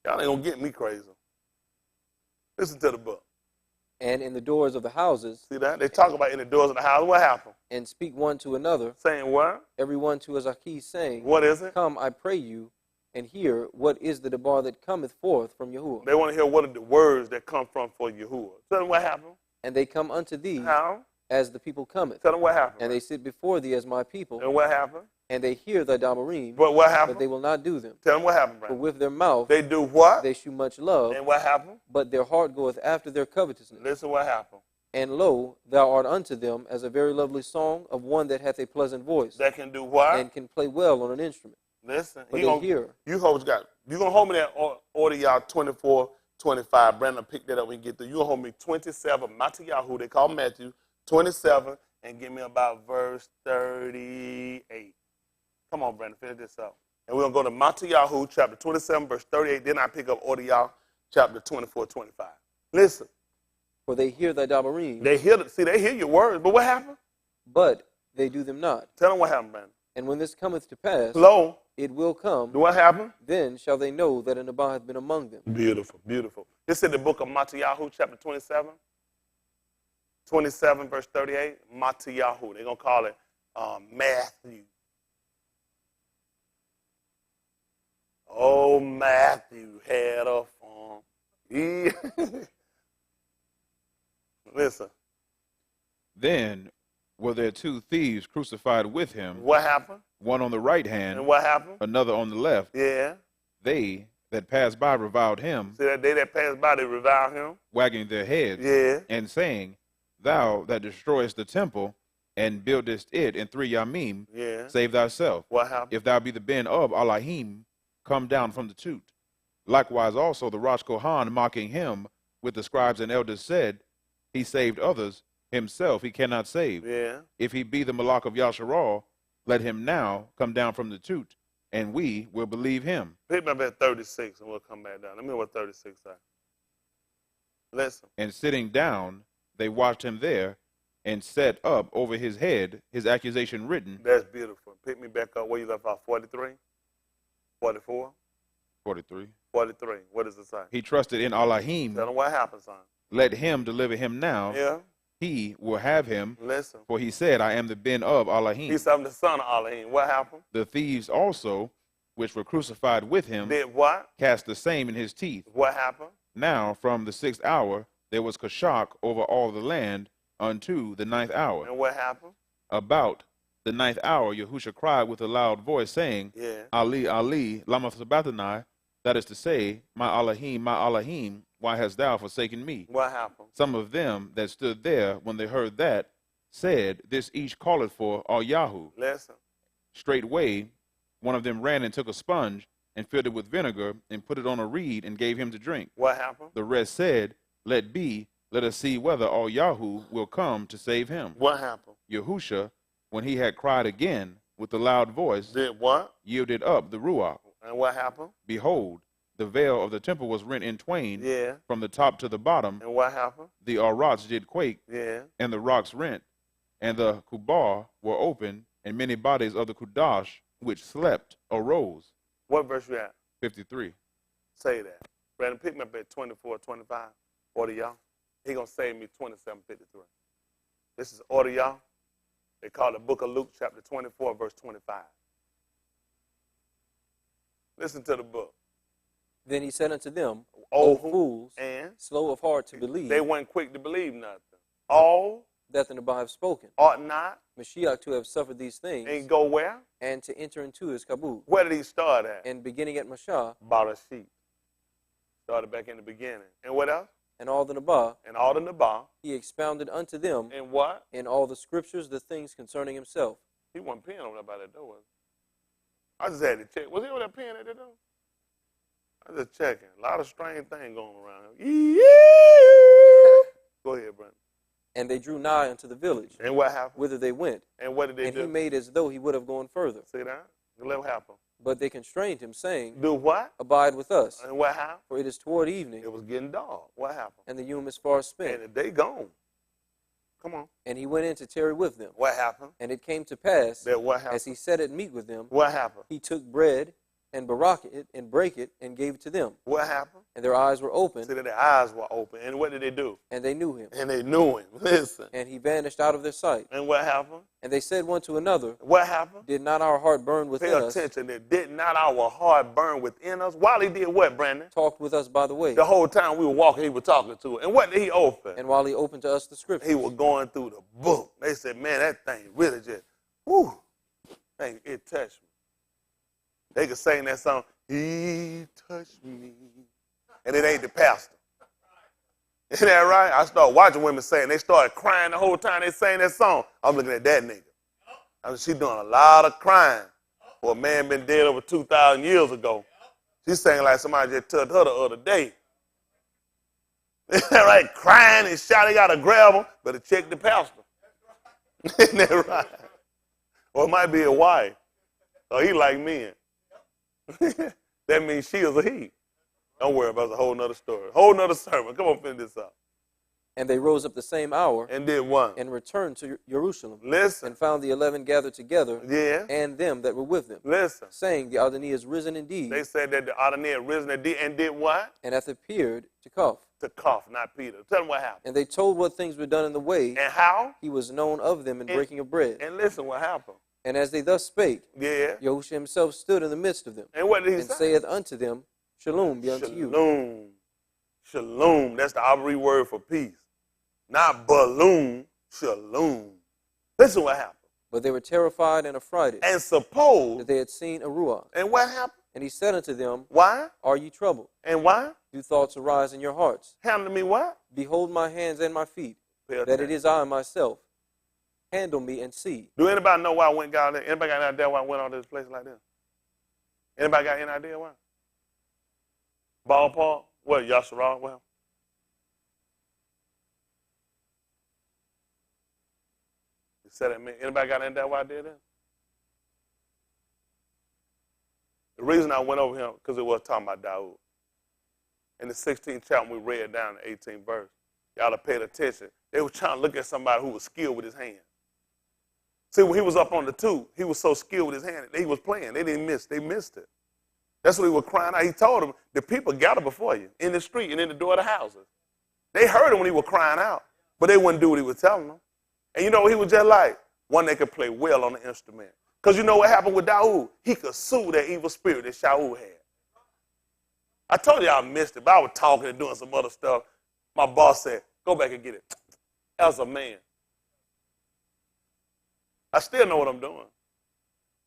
Y'all ain't gonna get me crazy. Listen to the book. And in the doors of the houses. See that? They talk about in the doors of the house. What happened? And speak one to another. Saying what? Every one to his Achis, saying, what is it? Come, I pray you, and hear what is the debar that cometh forth from Yahuwah. They want to hear what are the words that come from for Yahuwah. Tell them what happened. And they come unto thee. How? As the people cometh. Tell them what happened. And they sit before thee as my people. And what happened? And they hear thy Damarim. But what happened? But they will not do them. Tell them what happened, For with their mouth they do what? they shew much love. And what happened? But their heart goeth after their covetousness. Listen what happened. And lo, thou art unto them as a very lovely song of one that hath a pleasant voice. That can do what? And can play well on an instrument. Listen. But they hear. You going to hold me that order y'all 24:25. Brandon, pick that up when you get through. You going to hold me 27. Matthew, they call Matthew, 27. And give me about verse 38. Come on, Brandon, finish this up. And we're going to go to Matthew, chapter 27, verse 38. Then I pick up Order, chapter 24:25. Listen, For they hear thy dabarim, they hear your words, but what happened? but they do them not. Tell them what happened, Brandon. And when this cometh to pass, Hello? it will come, What happened? then shall they know that a Nabal hath been among them. Beautiful, beautiful. This is the book of Matthew, chapter 27. 27, verse 38. Matthew. They're going to call it Matthew. Oh, Matthew had a farm. Listen. Then were there two thieves crucified with him, What happened? one on the right hand, And what happened? another on the left. Yeah. They that passed by reviled him, See that day that passed by, they reviled him. wagging their heads, Yeah. and saying, Thou that destroyest the temple, and buildest it in 3 yamim, Yeah. save thyself. What happened? If thou be the ben of Elohim, come down from the toot. Likewise also the Rosh Kohan, mocking him with the scribes and elders, said, He saved others, himself he cannot save. Yeah. If he be the Malach of Yasharal, let him now come down from the toot, and we will believe him. Pick me up at 36 and we'll come back down. Let me know what 36 says. Listen. And sitting down, they watched him there, and set up over his head his accusation written. That's beautiful. Pick me back up where you left off. 43? 44? 43. 43. What does it say? He trusted in Elohim. Tell them what happened, son. Let him deliver him now. Yeah. He will have him. Listen. For he said, I am the ben of Elohim. He's the son of Elohim. What happened? The thieves also, which were crucified with him, Did what? cast the same in his teeth. What happened? Now from the 6th hour there was kashak over all the land unto the 9th hour. And what happened? About the 9th hour Yahusha cried with a loud voice, saying, Yeah. Ali, Ali, lama sabachthani, that is to say, my Elohim, why hast thou forsaken me? What happened? Some of them that stood there, when they heard that, said, This each calleth for Yahoo. Listen. Straightway one of them ran and took a sponge, and filled it with vinegar, and put it on a reed, and gave him to drink. What happened? The rest said, Let be, let us see whether Yahoo will come to save him. What happened? Yahusha, when he had cried again with a loud voice, Did what? yielded up the ruach. And what happened? Behold, the veil of the temple was rent in twain, Yeah. from the top to the bottom. And what happened? The arats did quake, Yeah. and the rocks rent, and the kubar were open, and many bodies of the kudash which slept arose. What verse you at? 53. Say that. Brandon, pick me up at 24, 25. Order y'all. He going to save me 27:53. This is order y'all. They call it the book of Luke, chapter 24, verse 25. Listen to the book. Then he said unto them, Oh, O fools, and slow of heart to believe they weren't quick to believe nothing. All that the Nabal have spoken. ought not, Mashiach to have suffered these things, and go where? and to enter into his kabut. Where did he start at? And beginning at Mashah, Bought a sheep. Started back in the beginning. And what else? and all the Nabal, And all the Nabal. he expounded unto them And what? in all the scriptures the things concerning himself. He wasn't peeing over there by that door, was he? I just had to check. Was he over there peeing at the door? I was just checking. A lot of strange things going around. Go ahead, Brent. And they drew nigh unto the village, And what happened? whither they went. And what did they And do? he made as though he would have gone further. See that? What happened? But they constrained him, saying, Do what? Abide with us, And what happened? for it is toward evening, It was getting dark. What happened? and the Yom is far spent. And they gone. Come on. And he went in to tarry with them. What happened? And it came to pass, That what happened? as he sat at meat with them, What happened? he took bread, and barak it, and brake it, and gave it to them. What happened? And their eyes were See open, that their eyes were open. And what did they do? and they knew him. And they knew him. Listen. And he vanished out of their sight. And what happened? And they said one to another, What happened? Did not our heart burn Pay within us? attention. That did not our heart burn within us? While he did what, Brandon? Talked with us by the way. The whole time we were walking, he was talking to us. And what did he open? And while he opened to us the scriptures. He was going through the book. They said, man, that thing really just, whoo, man, it touched me. They could sing that song, He touched me. And it ain't the pastor. Isn't that right? I started watching women sing. They started crying the whole time they sang that song. I'm looking at that nigga. I mean, she doing a lot of crying for a man been dead over 2,000 years ago. She sang like somebody just touched her the other day. Isn't that right? Crying and shouting, got to grab him, better check the pastor. Isn't that right? Or it might be a wife. Or he like men. That means she is a he. Don't worry about it. It's a whole nother story. Whole nother sermon. Come on, finish this up. And they rose up the same hour And did what? and returned to Jerusalem. Listen. And found the 11 gathered together, Yeah. and them that were with them, Listen. saying, the Adonai is risen indeed, They said that the Adonai had risen and did what? and hath appeared to cough. To cough, not Peter. Tell them what happened. And they told what things were done in the way. And how? He was known of them in breaking of bread. And listen what happened. And as they thus spake, Yeah. Yahushua himself stood in the midst of them, And what did he and say? saith unto them, Shalom be unto you. Shalom. Shalom. That's the Hebrew word for peace. Not balloon. Shalom. Listen what happened. But they were terrified and affrighted, And suppose. that they had seen a ruach. And what happened? And he said unto them, Why? Are ye troubled? And why? Do thoughts arise in your hearts? Handle me what? Behold my hands and my feet, Pay that attention. it is I myself. Handle me and see. Do anybody know why I went down there? Anybody got any idea why I went all this place like this? Anybody got any idea why? Ballpark? What, Yasharal? Well, you said it, man. Anybody got any idea why I did that? The reason I went over here, because it was talking about Dawood. In the 16th chapter, we read down the 18th verse. Y'all have paid attention. They were trying to look at somebody who was skilled with his hand. See, when he was up on the two, he was so skilled with his hand. He was playing. They didn't miss. They missed it. That's what he was crying out. He told them, the people gather before you in the street and in the door of the houses. They heard him when he was crying out, but they wouldn't do what he was telling them. And you know what he was just like? One that could play well on the instrument. Because you know what happened with Dawood? He could soothe that evil spirit that Shaul had. I told you I missed it, but I was talking and doing some other stuff. My boss said, go back and get it. As a man. I still know what I'm doing.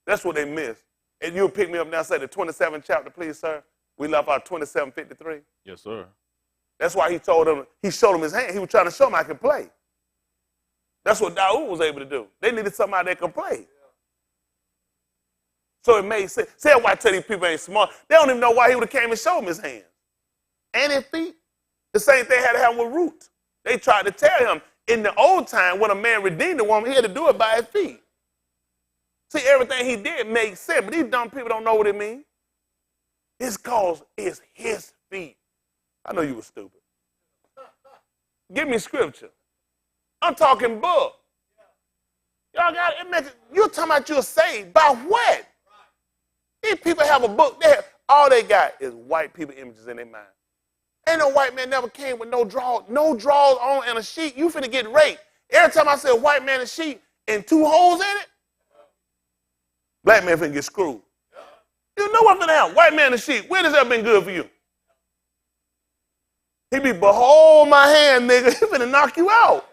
That's what they missed. And you'll pick me up now and say the 27th chapter, please, sir. We left out 27:53. Yes, sir. That's why he told them, he showed them his hand. He was trying to show them I could play. That's what Dawood was able to do. They needed somebody that could play. So it made sense. See why I tell these people ain't smart. They don't even know why he would have came and showed them his hands. And his feet. The same thing had to happen with Ruth. They tried to tell him, in the old time, when a man redeemed a woman, he had to do it by his feet. See, everything he did made sense, but these dumb people don't know what it means. It's cause it's his feet. I know you were stupid. Give me scripture. I'm talking book. Y'all got it. You're talking about you're saved. By what? These people have a book. All they got is white people images in their mind. Ain't no white man never came with no drawers on and a sheet. You finna get raped. Every time I say a white man and sheet and two holes in it, black man finna get screwed. You know what's finna happen. White man and sheet. When has that been good for you? He be, behold my hand, nigga. He finna knock you out.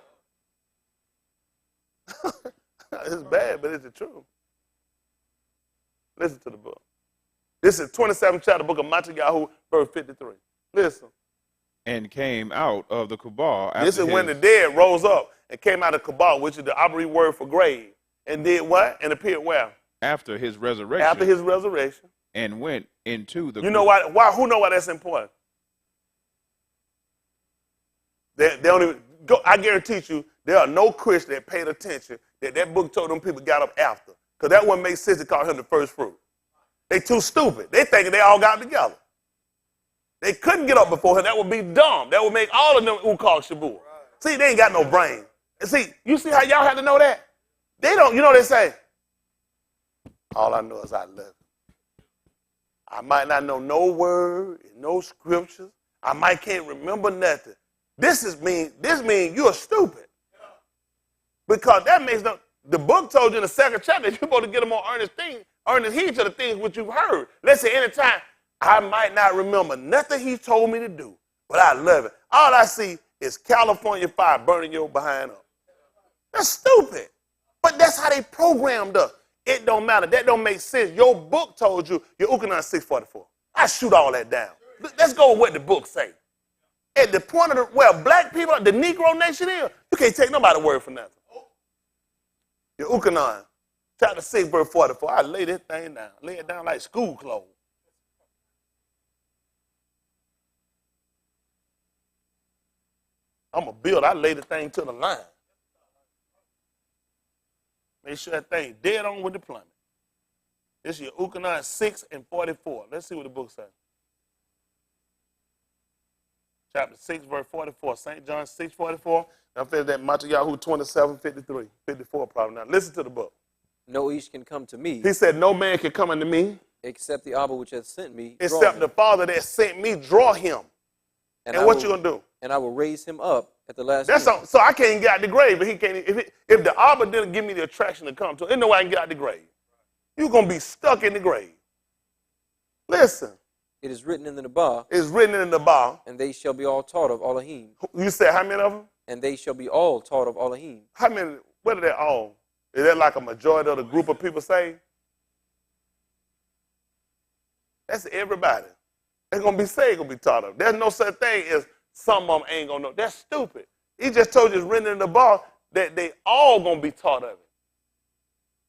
It's bad, but it's the truth. Listen to the book. This is 27th chapter, book of Matthias, verse 53. Listen. And came out of the Kabal. This is when the dead rose up and came out of Kabal, which is the Hebrew word for grave, and did what? And appeared where? After his resurrection. After his resurrection. And went into the. You know why? Who know why that's important? They don't even go. I guarantee you, there are no Christians that paid attention that book told them people got up after, because that wouldn't make sense to call him the first fruit. They too stupid. They thinking they all got together. They couldn't get up before him. That would be dumb. That would make all of them who called Shabuah. See, they ain't got no brain. And see, you see how y'all had to know that? They don't. You know what they say? All I know is I love you. I might not know no word, no scriptures. I might can't remember nothing. This means you're stupid. Because that makes the book told you in the second chapter you're supposed to get a more earnest heed to the things which you've heard. Let's say anytime, I might not remember nothing he told me to do, but I love it. All I see is California fire burning your behind up. That's stupid. But that's how they programmed us. It don't matter. That don't make sense. Your book told you your Ukanon 644. I shoot all that down. Let's go with what the book say. At the point of where black people, the Negro nation is, you can't take nobody's word for nothing. Your Ukanon, chapter 6, verse 44. I lay this thing down. Lay it down like school clothes. I'm a builder. I lay the thing to the line. Make sure that thing dead on with deployment. This is your Ukanon 6 and 44. Let's see what the book says. chapter 6, verse 44. St. John 6, 44. I'm finished that Matthieu 27, 53, 54 probably. Now listen to the book. No each can come to me, He said, no man can come unto me except the Abba which hath sent me, draw except him. the Father that sent me draw him. And what you going to do? And I will raise him up at the last That's day. all, so I can't get out the grave, but he can't. If the Abba didn't give me the attraction to come to, there's no way I can get out the grave. You're going to be stuck in the grave. Listen. It is written in the Nabah, It's written in the bar. and they shall be all taught of Elohim. You said how many of them? And they shall be all taught of Elohim. How many? What are they all? Is that like a majority of the group of people saved? That's everybody. They're going to be saved, going to be taught of. There's no such thing as some of them ain't going to know. That's stupid. He just told you it's written in the bar that they all going to be taught of it.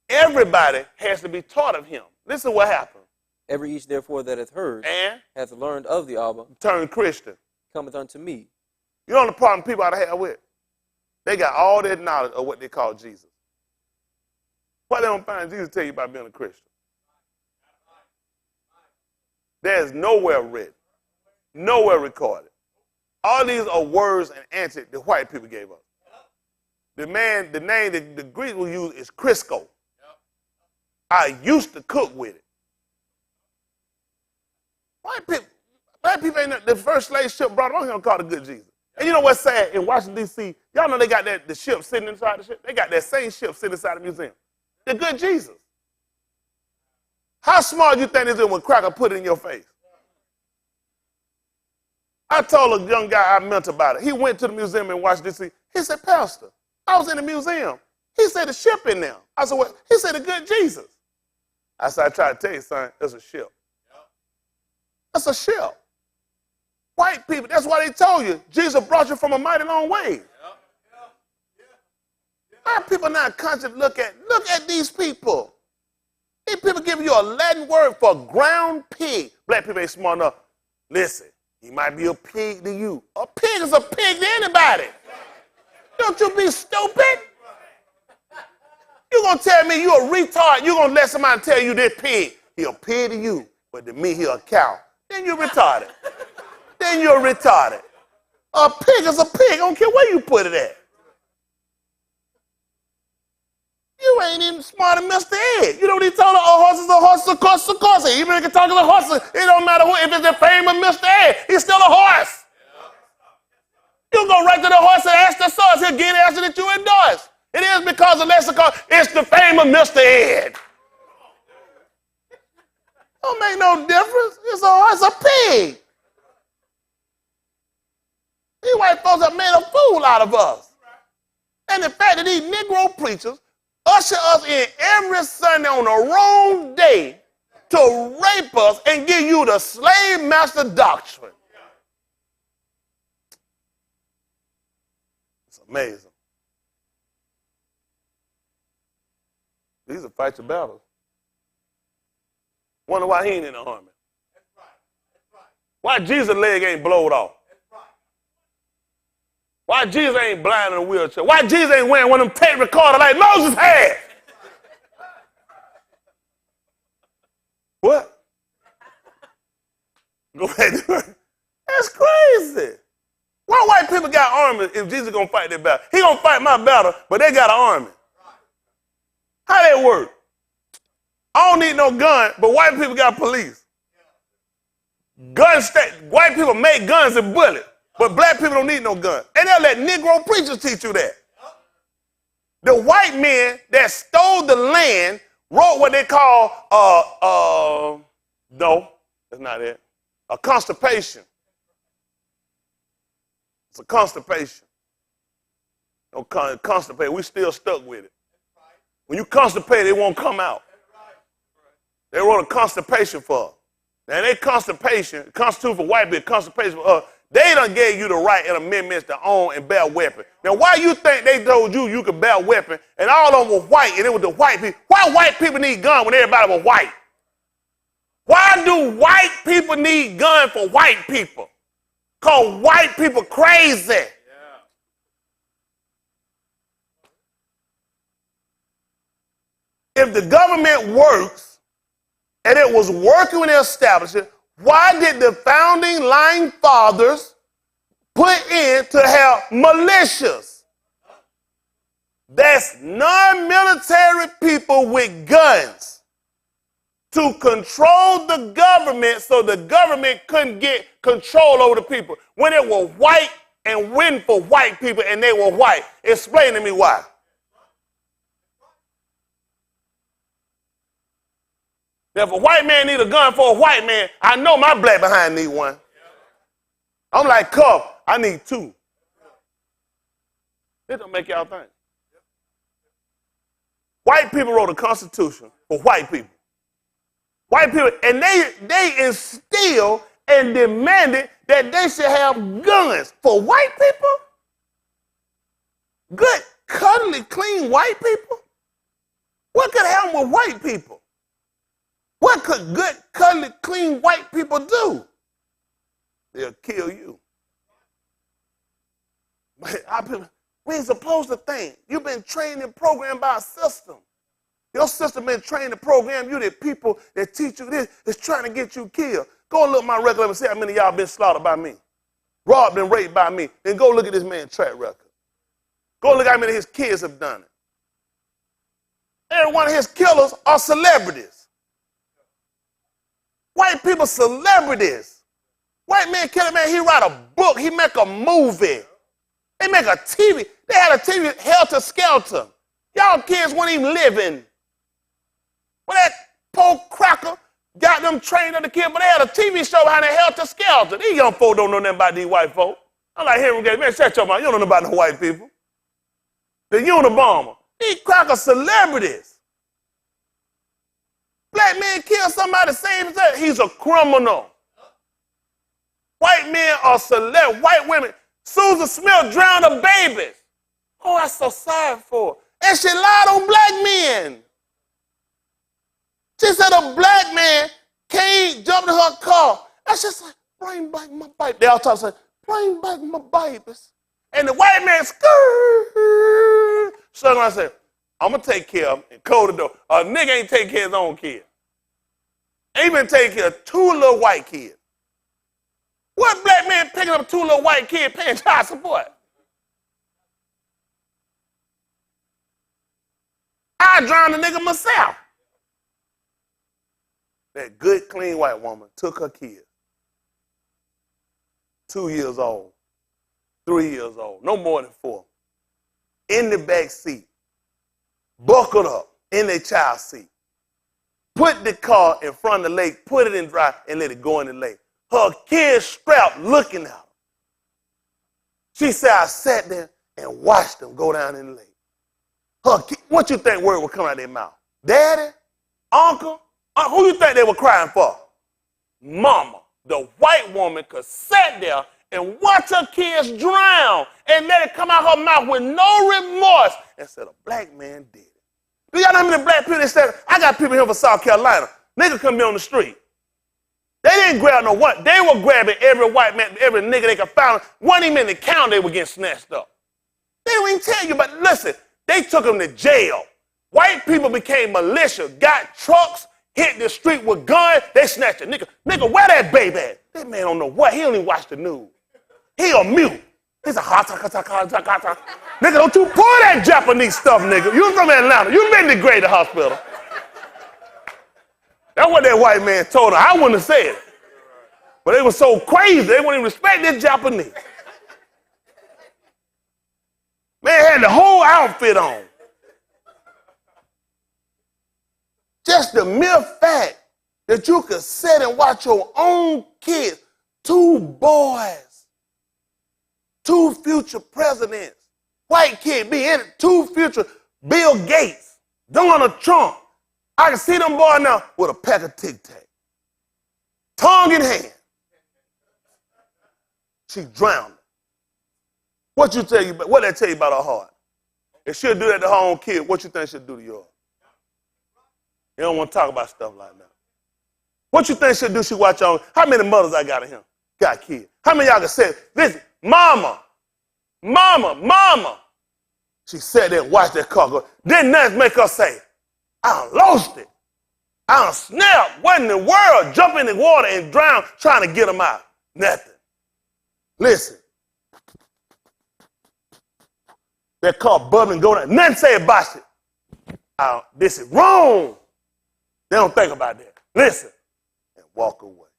Everybody has to be taught of him. Listen what happened. Every each therefore that hath heard, And hath learned of the Abba, turn Christian. cometh unto me. You know the problem people ought to have with? They got all that knowledge of what they call Jesus. Why they don't find Jesus tell you about being a Christian? There's nowhere written, nowhere recorded. All these are words and answers the white people gave us. The name that the Greeks will use is Crisco. I used to cook with it. White people ain't the first slave ship brought on here called the Good Jesus. And you know what's sad? In Washington, D.C., y'all know they got the ship sitting inside the ship? They got that same ship sitting inside the museum. The Good Jesus. How smart you think this is when Cracker put it in your face? I told a young guy I meant about it. He went to the museum in Washington, D.C. He said, Pastor, I was in the museum. He said, the ship in there. I said, what? He said, the Good Jesus. I said, I tried to tell you, son, it's a ship. That's a ship. White people, that's why they told you, Jesus brought you from a mighty long way. Our people not conscious. Look at these people. These people giving you a Latin word for ground pig. Black people ain't smart enough. Listen, he might be a pig to you. A pig is a pig to anybody. Don't you be stupid. You gonna tell me you a retard, you gonna let somebody tell you this pig. He a pig to you, but to me he a cow. Then you're retarded. Then you're retarded. A pig is a pig. I don't care where you put it at. You ain't even smart as Mr. Ed. You know what he told her? A horse is a horse, of course, of course. Even if you can talk to the horse, it don't matter who. If it's the fame of Mr. Ed, he's still a horse. You go right to the horse and ask the source. He'll get the answer that you endorse. It is because of lexicon. It's the fame of Mr. Ed. Don't make no difference. It's a horse, a pig. These white folks have made a fool out of us. And the fact that these Negro preachers usher us in every Sunday on the wrong day to rape us and give you the slave master doctrine. It's amazing. These are fight your battles. Wonder why he ain't in the army. Why Jesus' leg ain't blowed off. Why Jesus ain't blind in a wheelchair? Why Jesus ain't wearing one of them tape recorders like Moses had? What? Go ahead. That's crazy. Why white people got armies if Jesus gonna fight their battle? He gonna fight my battle, but they got an army. How that work? I don't need no gun, but white people got police. White people make guns and bullets, but black people don't need no gun. And they'll let Negro preachers teach you that. The white men that stole the land wrote what they call, no, that's not it, a constipation. It's a constipation. No constipate. We still stuck with it. When you constipate, it won't come out. They wrote a constipation for us. Now, they constipation, Constitution for white people, constipation for us, they done gave you the right and amendments to own and bear weapon. Now, why you think they told you could bear weapon and all of them were white and it was the white people? Why white people need guns when everybody was white? Why do white people need guns for white people? Because white people crazy. Yeah. If the government works and it was working when they established it, why did the founding lying fathers put in to have militias. That's non-military people with guns to control the government so the government couldn't get control over the people. When it were white and win for white people and they were white. Explain to me why. If a white man need a gun for a white man, I know my black behind need one. I'm like, Cuff, I need two. It don't make y'all think. White people wrote a constitution for white people. White people, and they instilled and demanded that they should have guns for white people? Good, cuddly, clean white people? What could happen with white people? What could good, cuddly, clean white people do? They'll kill you. We ain't supposed to think. You've been trained and programmed by a system. Your system been trained to program you that people that teach you this is trying to get you killed. Go and look at my record and see how many of y'all been slaughtered by me. Robbed and raped by me. Then go look at this man's track record. Go look at how many of his kids have done it. Every one of his killers are celebrities. White people celebrities. White man kill a man, he write a book, he make a movie. They make a TV. They had a TV, Helter Skelter. Y'all kids weren't even living. When that poor cracker got them trained on the kid, but they had a TV show behind that Helter Skelter. These young folks don't know nothing about these white folks. I'm like, here we go, man, shut your mouth. You don't know nothing about no white people. The Unabomber. These cracker celebrities. Black man kill somebody, same as that. He's a criminal. White men are celeb. White women. Susan Smith drowned her babies. Oh, that's so sorry for her. And she lied on black men. She said a black man came, jumped in her car. And she said, bring back my baby. They all talk saying, bring back my babies. And the white man screamed. So I said, I'm going to take care of him and close the door. A nigga ain't taking care of his own kid. Ain't even taking care of two little white kids. What black man picking up two little white kids paying child support? I drowned the nigga myself. That good, clean white woman took her kid. 2 years old, 3 years old, no more than 4. In the back seat, buckled up in their child seat. Put the car in front of the lake, put it in drive, and let it go in the lake. Her kid strapped looking at her. She said, I sat there and watched them go down in the lake. Her kid, what you think word would come out of their mouth? Daddy? Uncle? Who you think they were crying for? Mama. The white woman could sit there and watch her kids drown and let it come out her mouth with no remorse and said, a black man did it. Do y'all know how many black people that said, I got people here from South Carolina. Niggas come be on the street. They didn't grab no one. They were grabbing every white man, every nigga they could find. One even in the county, they were getting snatched up. They don't even tell you, but listen, they took them to jail. White people became militia, got trucks, hit the street with guns, they snatched a nigga. Nigga, where that baby at? That man don't know what. He don't even watch the news. He a mute. He's a ha-ta-ka-ta-ka-ta-ka-ta. Nigga, don't you pull that Japanese stuff, nigga. You from Atlanta. You been to Greater Hospital. That's what that white man told her. I wouldn't have said it. But they were so crazy, they wouldn't even respect this Japanese. Man had the whole outfit on. Just the mere fact that you could sit and watch your own kids, 2 boys, 2 future presidents, white kid be in it, 2 future Bill Gates, Donald Trump. I can see them boys now with a pack of Tic Tac, tongue in hand. She drowned. What they tell you about her heart? If she'll do that to her own kid, what you think she'll do to yours? You don't want to talk about stuff like that. What you think she'll do? She watch on. How many mothers I got in here? Got kids. How many of y'all can say, listen, mama, mama, mama. She sat there and watched that car go. Didn't nothing make her say, I done lost it. I done snapped. What in the world? Jump in the water and drown trying to get them out. Nothing. Listen, That car bubbling, go down. Nothing say about it. This is wrong. They don't think about that. Listen. And walk away.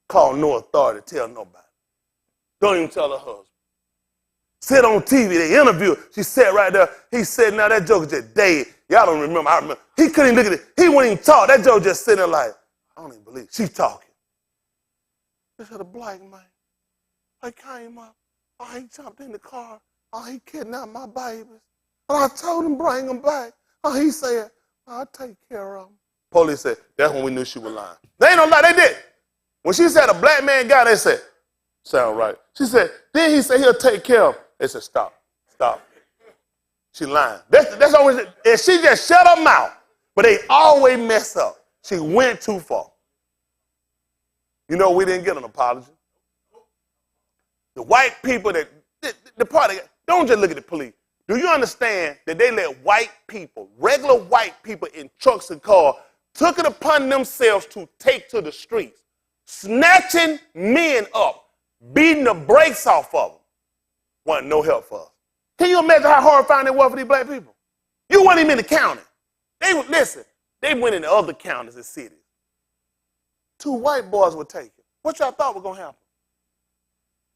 Call no authority. Tell nobody. Don't even tell her husband. Sit on TV. They interview her. She sat right there. He said, now that joke is just dead. Y'all don't remember. I remember. He couldn't even look at it. He wouldn't even talk. That joke just sitting there like, I don't even believe it. She's talking. This is a black man. I came up. Oh, he jumped in the car. Oh, he kidnapped my babies. And I told him bring them back. Oh, he said, I'll take care of them. Police said, that's when we knew she was lying. They ain't no lie, they did. When she said a black man got it, they said, sound right. She said, then he said he'll take care of them. They said, stop. She lying. That's always, and she just shut her mouth. But they always mess up. She went too far. You know, we didn't get an apology. The white people the party, don't just look at the police. Do you understand that they let white people, regular white people in trucks and cars, took it upon themselves to take to the streets, snatching men up, beating the brakes off of them? Wasn't no help for us. Can you imagine how horrifying it was for these black people? You weren't even in the county. They went into other counties and cities. 2 white boys were taken. What y'all thought was going to happen?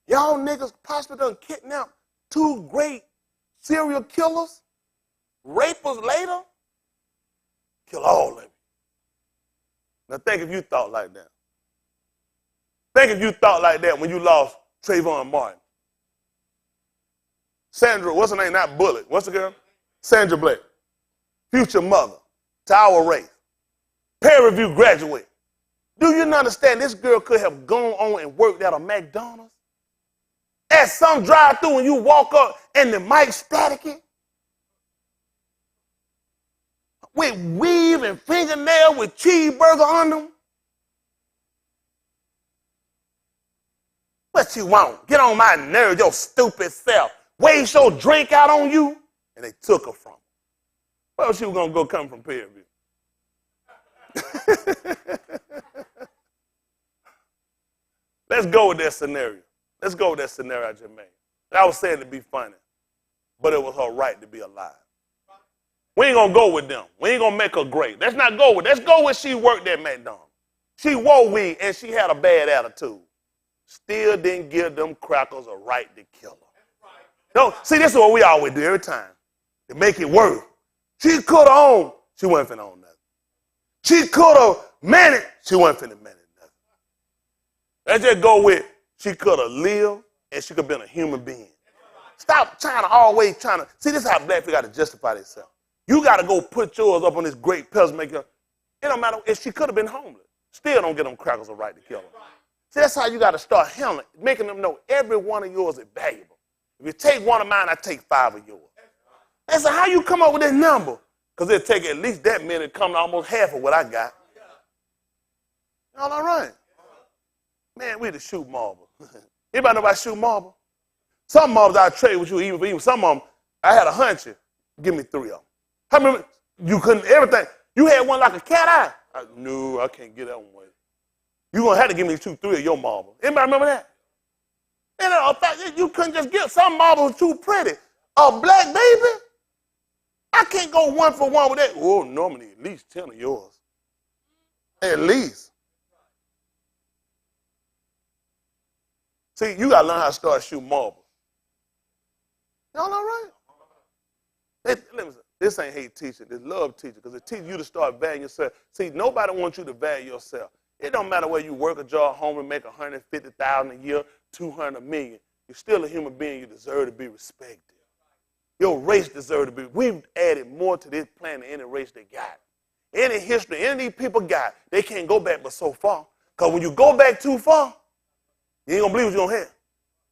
Y'all niggas possibly done kidnapped 2 great serial killers, rapers later, kill all of them. Now think if you thought like that. Think if you thought like that when you lost Trayvon Martin. Sandra, what's her name? Not Bullock. What's the girl? Sandra Blake. Future mother to our race. Peer review graduate. Do you not understand this girl could have gone on and worked at a McDonald's? At some drive-thru when you walk up and the mic's staticky? With weave and fingernail with cheeseburger on them? What you want? Get on my nerves, your stupid self. Waste your drink out on you, and they took her from her. Well, she was going to go come from peer review. Let's go with that scenario. Let's go with that scenario I just made. I was saying to be funny, but it was her right to be alive. We ain't going to go with them. We ain't going to make her great. Let's not go with Let's go with she worked at McDonald's. She wore weed, and she had a bad attitude. Still didn't give them crackers a right to kill her. No, see, this is what we always do every time. To make it worse. She could have owned. She wasn't finna own nothing. She could have managed. She wasn't finna manage nothing. Let's just go with she could have lived and she could have been a human being. Stop always trying to. See, this is how black people got to justify themselves. You got to go put yours up on this great pedestal maker. It don't matter if she could have been homeless. Still don't get them crackers a right to kill her. See, that's how you got to start handling, making them know every one of yours is valuable. If you take one of mine, I take 5 of yours. And so how you come up with this number? Because it'll take at least that many to come to almost half of what I got. Y'all all right? Man, we the shoot marble. Anybody know about shoot marble? Some marbles I'll trade with you, even some of them, I had a hunch. Give me 3 of them. How many? You couldn't, everything. You had one like a cat eye. No, I can't get that one away. You're going to have to give me 2, 3 of your marbles. Anybody remember that? And you couldn't just get some marbles too pretty. A black baby? I can't go 1 for 1 with that. Oh, normally at least 10 of yours. At least. See, you got to learn how to start shooting marbles. Y'all all right? This ain't hate teaching. This love teaching because it teaches you to start valuing yourself. See, nobody wants you to value yourself. It don't matter whether you work a job, home, and make $150,000 a year, $200 million. You're still a human being. You deserve to be respected. Your race deserves to be. We've added more to this planet than any race they got. Any history, any of these people got, they can't go back but so far. Because when you go back too far, you ain't going to believe what you're going to hit.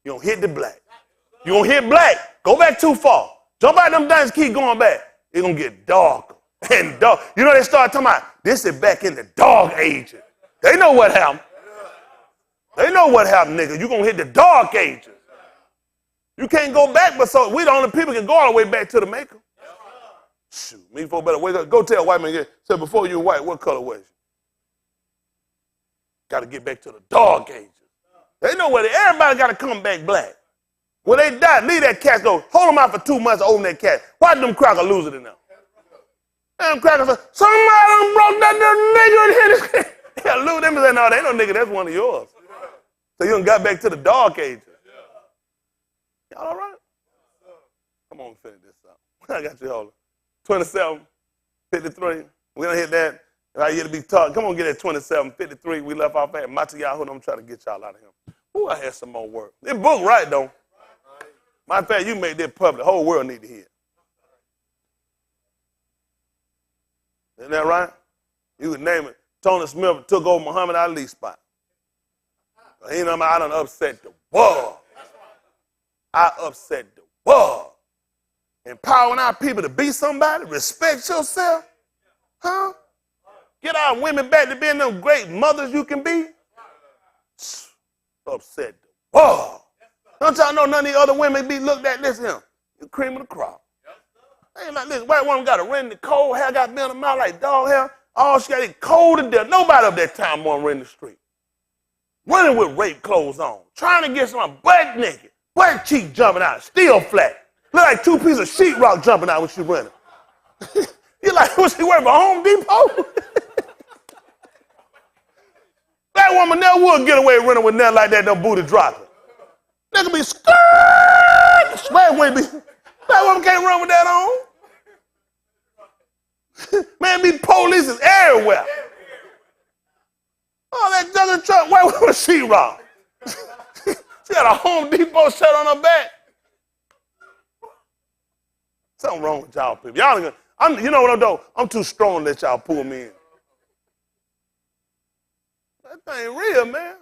You're going to hit the black. You're going to hit black. Go back too far. Jump out them dimes, keep going back. It's going to get darker and dark. You know, they start talking about, this is back in the dog ages. They know what happened. They know what happened, nigga. You're going to hit the dark ages. You can't go back, but so we the only people can go all the way back to the maker. Shoot, me folk better wake up. Go tell a white man, say, before you were white, what color was you? Got to get back to the dark ages. They know where everybody got to come back black. When they die, leave that cat go. Hold them out for 2 months, open that cat. Watch them crackers lose it in them. Them crackers say, somebody done broke that little nigga in here. Yeah, lose them and say, no, they ain't no nigga, that's one of yours. So you done got back to the dog cage. Y'all all right? Come on, finish this up. I got you all. 27, 53. We done hit that. Right here to be taught. Come on, get that 27, 53. We left off at Matayahu. I'm trying to get y'all out of here. Ooh, I had some more work. This book right, though. Matter of fact, you made this public. The whole world need to hear it. Isn't that right? You could name it. Tony Smith took over Muhammad Ali's spot. He know I done upset the world. I upset the world. Empowering our people to be somebody, respect yourself. Huh? Get our women back to being them great mothers you can be. Upset the world. Don't y'all know none of these other women be looked at this him? You cream of the crop. Ain't like this. White woman got a rent in the cold hair, got me in the mouth like dog hair. All she got is cold to death. Nobody up that time want to run the street. Running with rape clothes on. Trying to get someone butt naked. Butt cheek jumping out. Still flat. Look like 2 pieces of sheetrock jumping out when she running. You like, was she working for Home Depot? That woman never would get away running with nothing like that, no booty dropping. Nigga be scared. Swear when be. That woman can't run with that on. Man, be police is everywhere. Oh, that jungle truck, where was she robbed? She had a Home Depot shirt on her back. Something wrong with y'all people. Y'all ain't gonna, you know what I'm doing? I'm too strong to let y'all pull me in. That thing real, man.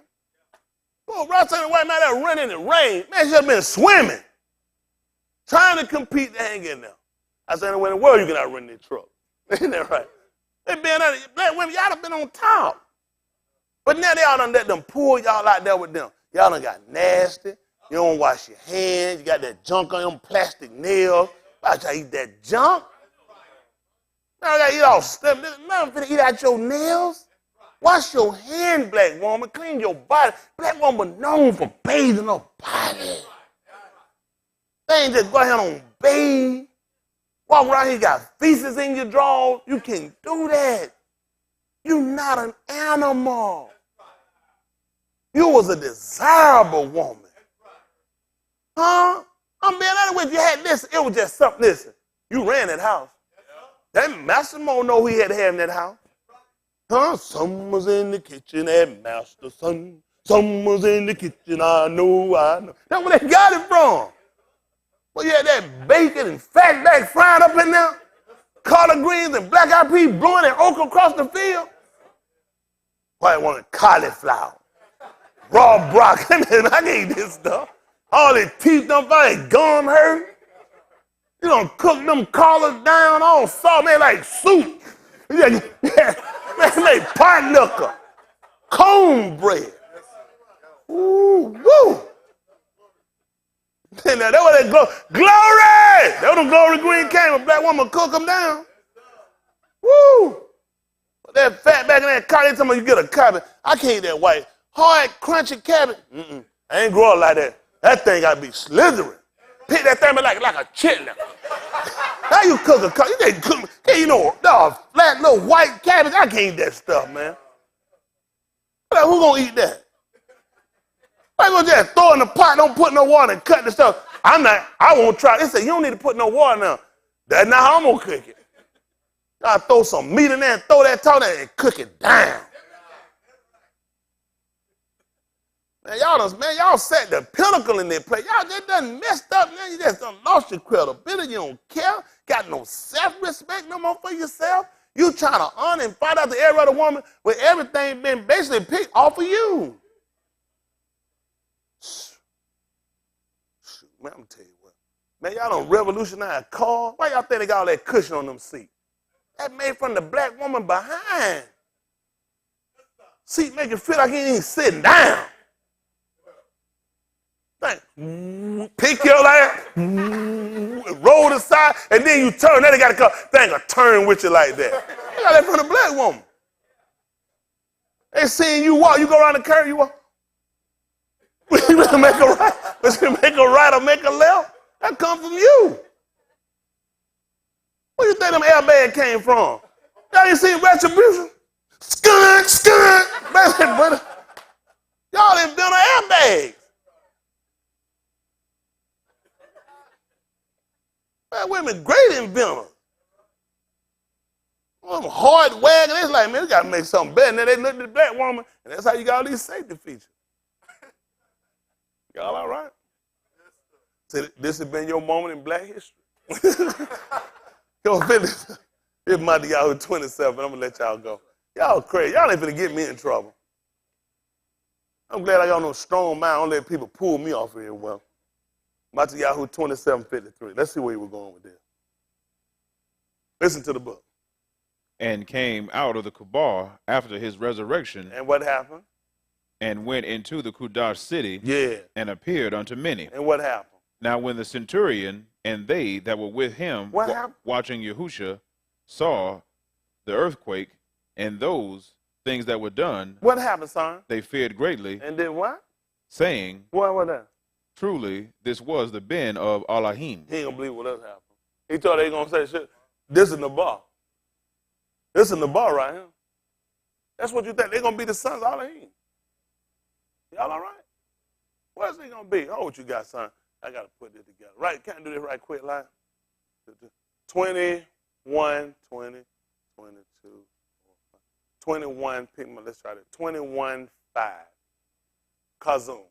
Boy, Ross ain't a white man that running in the rain. Man, she just been swimming. Trying to compete to hang in there. I said, anywhere in the world you can outrun this truck. Ain't that right? They been black women, y'all done been on top. But now they all done let them pull y'all out there with them. Y'all done got nasty. You don't wash your hands. You got that junk on them plastic nails. Why y'all eat that junk? Now you gotta eat all stuff. Nothing finna eat out your nails. Wash your hands, black woman. Clean your body. Black woman known for bathing her body. They ain't just go ahead and bathe. Walk around here, got feces in your drawers. You can't do that. You're not an animal. You was a desirable woman. Huh? I'm being honest with you. You had this. It was just something. Listen, you ran that house. That Massimo know who he had to have in that house. Huh? Some was in the kitchen at Master Son. Some was in the kitchen, I know. That's where they got it from. Well, you had that bacon and fatback fried up in there. Collard greens and black-eyed peas blowing and okra across the field. White woman, cauliflower. Raw broccoli. Man, I can eat this stuff. All the teeth done by gum hurt. You done cook them collards down all salt, man, like soup. Yeah, man, make pot liquor. Cornbread. Ooh, woo. Now, that's what they glory! That's what them glory green came. A black woman cook them down. Woo! But that fat back in that cabbage, somebody you get a cabbage. I can't eat that white, hard, crunchy cabbage. I ain't grow up like that. That thing got to be slithering. Pick that thing like a chitlin. How you cook a cabbage? You can't cook, you know, flat little white cabbage. I can't eat that stuff, man. Like, who gonna eat that? I gonna just throw in the pot, don't put no water and cut the stuff. I won't try. They say, you don't need to put no water now. That's not how I'm gonna cook it. I throw some meat in there and throw that together and cook it down. Man, y'all set the pinnacle in that place. Y'all just done messed up, man. You just done lost your credibility. You don't care. Got no self-respect no more for yourself. You trying to honor and fight out the every other woman with everything been basically picked off of you. Shoot, man, I'm gonna tell you what. Man, y'all don't revolutionize cars. Why y'all think they got all that cushion on them seats? That made from the black woman behind. Seat make you feel like you ain't sitting down. Pick your ass, roll the side, and then you turn. Then they got to come. They ain't gonna turn with you like that. They got that from the black woman. They seeing you walk. You go around the curve. You walk. But you can make a right, but you make a right or make a left. That come from you. Where you think them airbags came from? Y'all ain't seen Retribution? Skunk, skunk. Y'all invented airbags. Man, women great inventors. Them hard wagging. It's like, man, we got to make something better. And then they look at the black woman, and that's how you got all these safety features. Y'all all right? So this has been your moment in black history. Yo, finish. It's Monday, y'all 27. I'm going to let y'all go. Y'all crazy. Y'all ain't finna get me in trouble. I'm glad I got no strong mind. I don't let people pull me off of here. Well, Matthew Yahoo 27:53. Let's see where you were going with this. Listen to the book. And came out of the Kabar after his resurrection, And what happened? and went into the Kudash city, Yeah. and appeared unto many. And what happened? Now when the centurion and they that were with him What happened? watching Yahusha saw the earthquake and those things that were done, What happened, son? they feared greatly, And then what? saying, What was that? truly, this was the Ben of Elohim. He ain't gonna believe what else happened. He thought they gonna say shit. This is the bar. This is the bar right here. That's what you think. They're gonna be the sons of Elohim. Y'all all right? Where's he gonna be? Oh, what you got, son? I gotta put this together. Right, can I do this right quick, like 21, 20, 22, 21, let's try this. 21, 5. Kazum.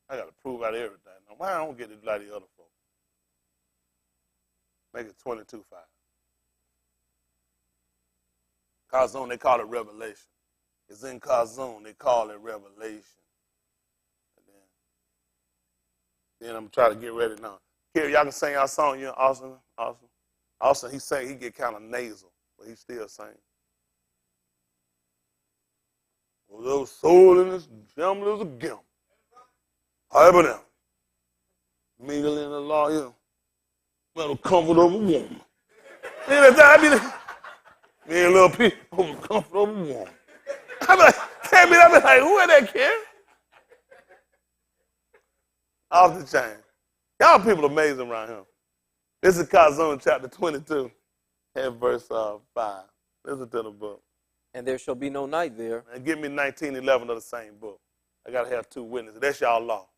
I got to prove out everything. Now, why I don't get it like the other folks? Make it 22-5. Kazum, they call it revelation. It's in Kazum, they call it revelation. And then I'm trying to get ready now. Here, y'all can sing our song. You're awesome, awesome. Also, he sang, he get kind of nasal, but he still sing. Well, those soul in this gem is a gem. However now, mingle in the law here. Little comfort of a woman. Me and little people over the comfort of a woman. I be like, can't be that. I be like, who is that kid? Off the chain. Y'all people amazing around here. This is Kazum chapter 22, and verse 5. Listen to the book. And there shall be no night there. And give me 19:11 of the same book. I got to have 2 witnesses. That's y'all law.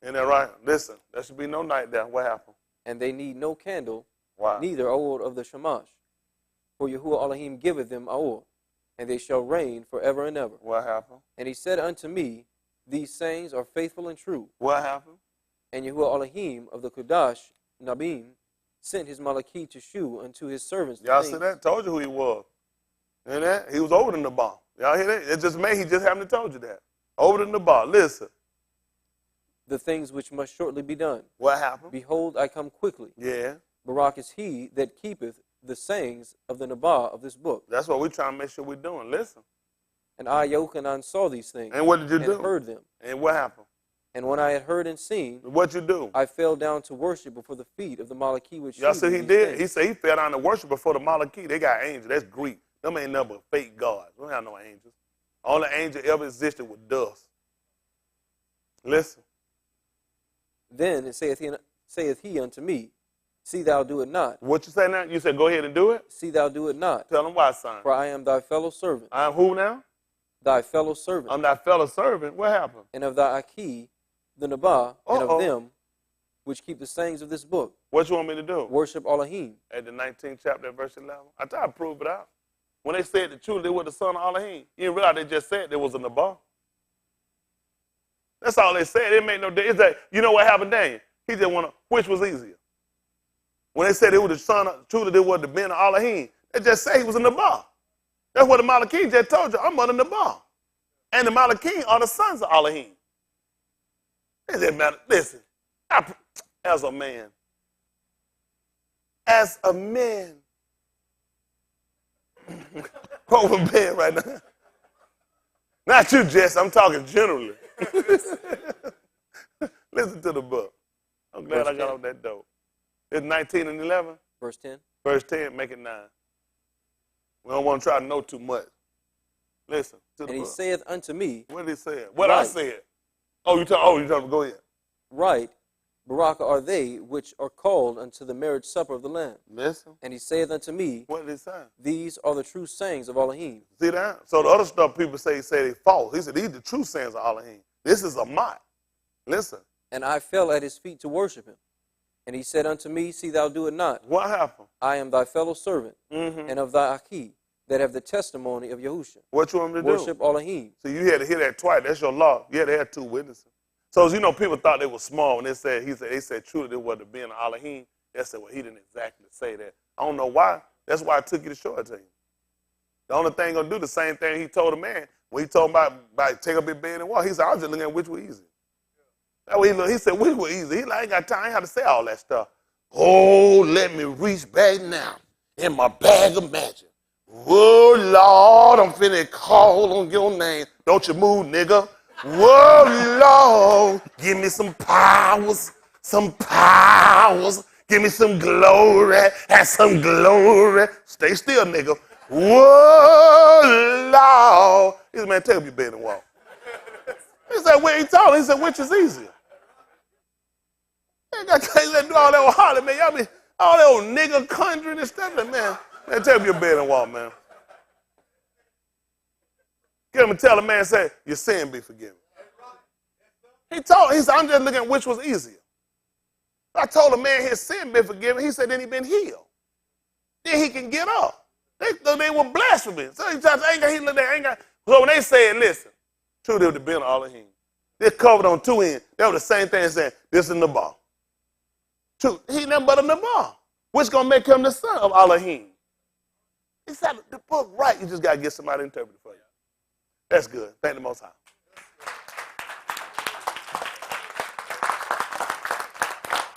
Ain't that right? Listen, there should be no night there. What happened? And they need no candle, Why? neither oil of the Shamash. For Yahuwah Elohim giveth them oil, and they shall reign forever and ever. What happened? And he said unto me, these sayings are faithful and true. What happened? And Yahuwah Elohim of the Kudash, Nabim, sent his Malaki to shew unto his servants. Y'all see that? Told you who he was. Hear that? He was over than the bar. Y'all hear that? It just made, he just happened to told you that. Over than the bar. Listen. The things which must shortly be done. What happened? Behold, I come quickly. Yeah. Barak is he that keepeth the sayings of the Nabah of this book. That's what we're trying to make sure we're doing. Listen. And I, Yochanan, saw these things. And what did you do? And heard them. And what happened? And when I had heard and seen, What you do? I fell down to worship before the feet of the Malaki which Y'all shewed see me he these did? things. He said he fell down to worship before the Malaki. They got angels. That's Greek. Them ain't nothing but fake gods. We don't have no angels. Only angel ever existed was dust. Listen. Then saith he unto me, see thou do it not. What you say now? You said go ahead and do it? See thou do it not. Tell them why, son. For I am thy fellow servant. I'm who now? Thy fellow servant. I'm thy fellow servant. What happened? And of thy Aki, the Nabah, and Uh-oh. of them which keep the sayings of this book. What you want me to do? Worship Elohim. At the 19th chapter, verse 11. I tried to prove it out. When they said the truth, they were the son of Elohim. You didn't realize they just said there was a Nabal. That's all they said. It made no difference. That, you know what happened then? He just wanted, which was easier? When they said it was the son of, truly they were the Ben of Elohim, they just said he was a Nabal. That's what the Malachim just told you. I'm of the Nabal. And the Malachim are the sons of Elohim. It doesn't matter. Listen, as a man, over bed right now. Not you, Jess. I'm talking generally. Listen to the book. I'm glad I got off that dope. It's 19 and 11. Verse 10. Verse 10, make it 9. We don't want to try to know too much. Listen to the And he book. saith unto me, What did he say? What I Right. said? Oh, you talking about, go ahead. Right, Baraka are they which are called unto the marriage supper of the Lamb. Listen. And he saith unto me, What did he say? these are the true sayings of Elohim. See that? So the other stuff people say they false. He said, these are the true sayings of Elohim. This is a mot. Listen. And I fell at his feet to worship him. And he said unto me, see thou do it not. What happened? I am thy fellow servant, Mm-hmm. and of thy Aki, that have the testimony of Yahusha. What you want me to Worship do? Elohim. So you had to hear that twice. That's your law. You had to have 2 witnesses. So as you know, people thought they were small when they said truly they were to be an Elohim. They said, well, he didn't exactly say that. I don't know why. That's why I took you to show it to you. The only thing gonna do the same thing he told a man when he told him about take up his bed and walk. He said, I was just looking at which were easy. That way he looked. He said, which were easy. He like, I ain't got time. I ain't have to say all that stuff. Oh, let me reach back now in my bag of magic. Whoa, Lord, I'm finna call on your name. Don't you move, nigga. Whoa, Lord, give me some powers, Give me some glory, have some glory. Stay still, nigga. Whoa, Lord. He said, man, take up your bed and walk. He said, where he told him? He said, which is easier? You got to do all that old holler, man. Y'all be all that old nigga conjuring and stuff. Man, take up your bed and walk, man. Get him and tell the man, say, your sin be forgiven. He said, I'm just looking at which was easier. I told the man his sin been forgiven. He said, then he been healed. Then he can get up. They were blasphemous. So when they said, listen, truly it would have been all of him. They're covered on 2 ends. They were the same thing as saying, this is Nabal. He nothing but a Nabal. Which going to make him the son of Elohim. He said the book right. You just got to get somebody to interpret it for you. That's good. Thank the Most High.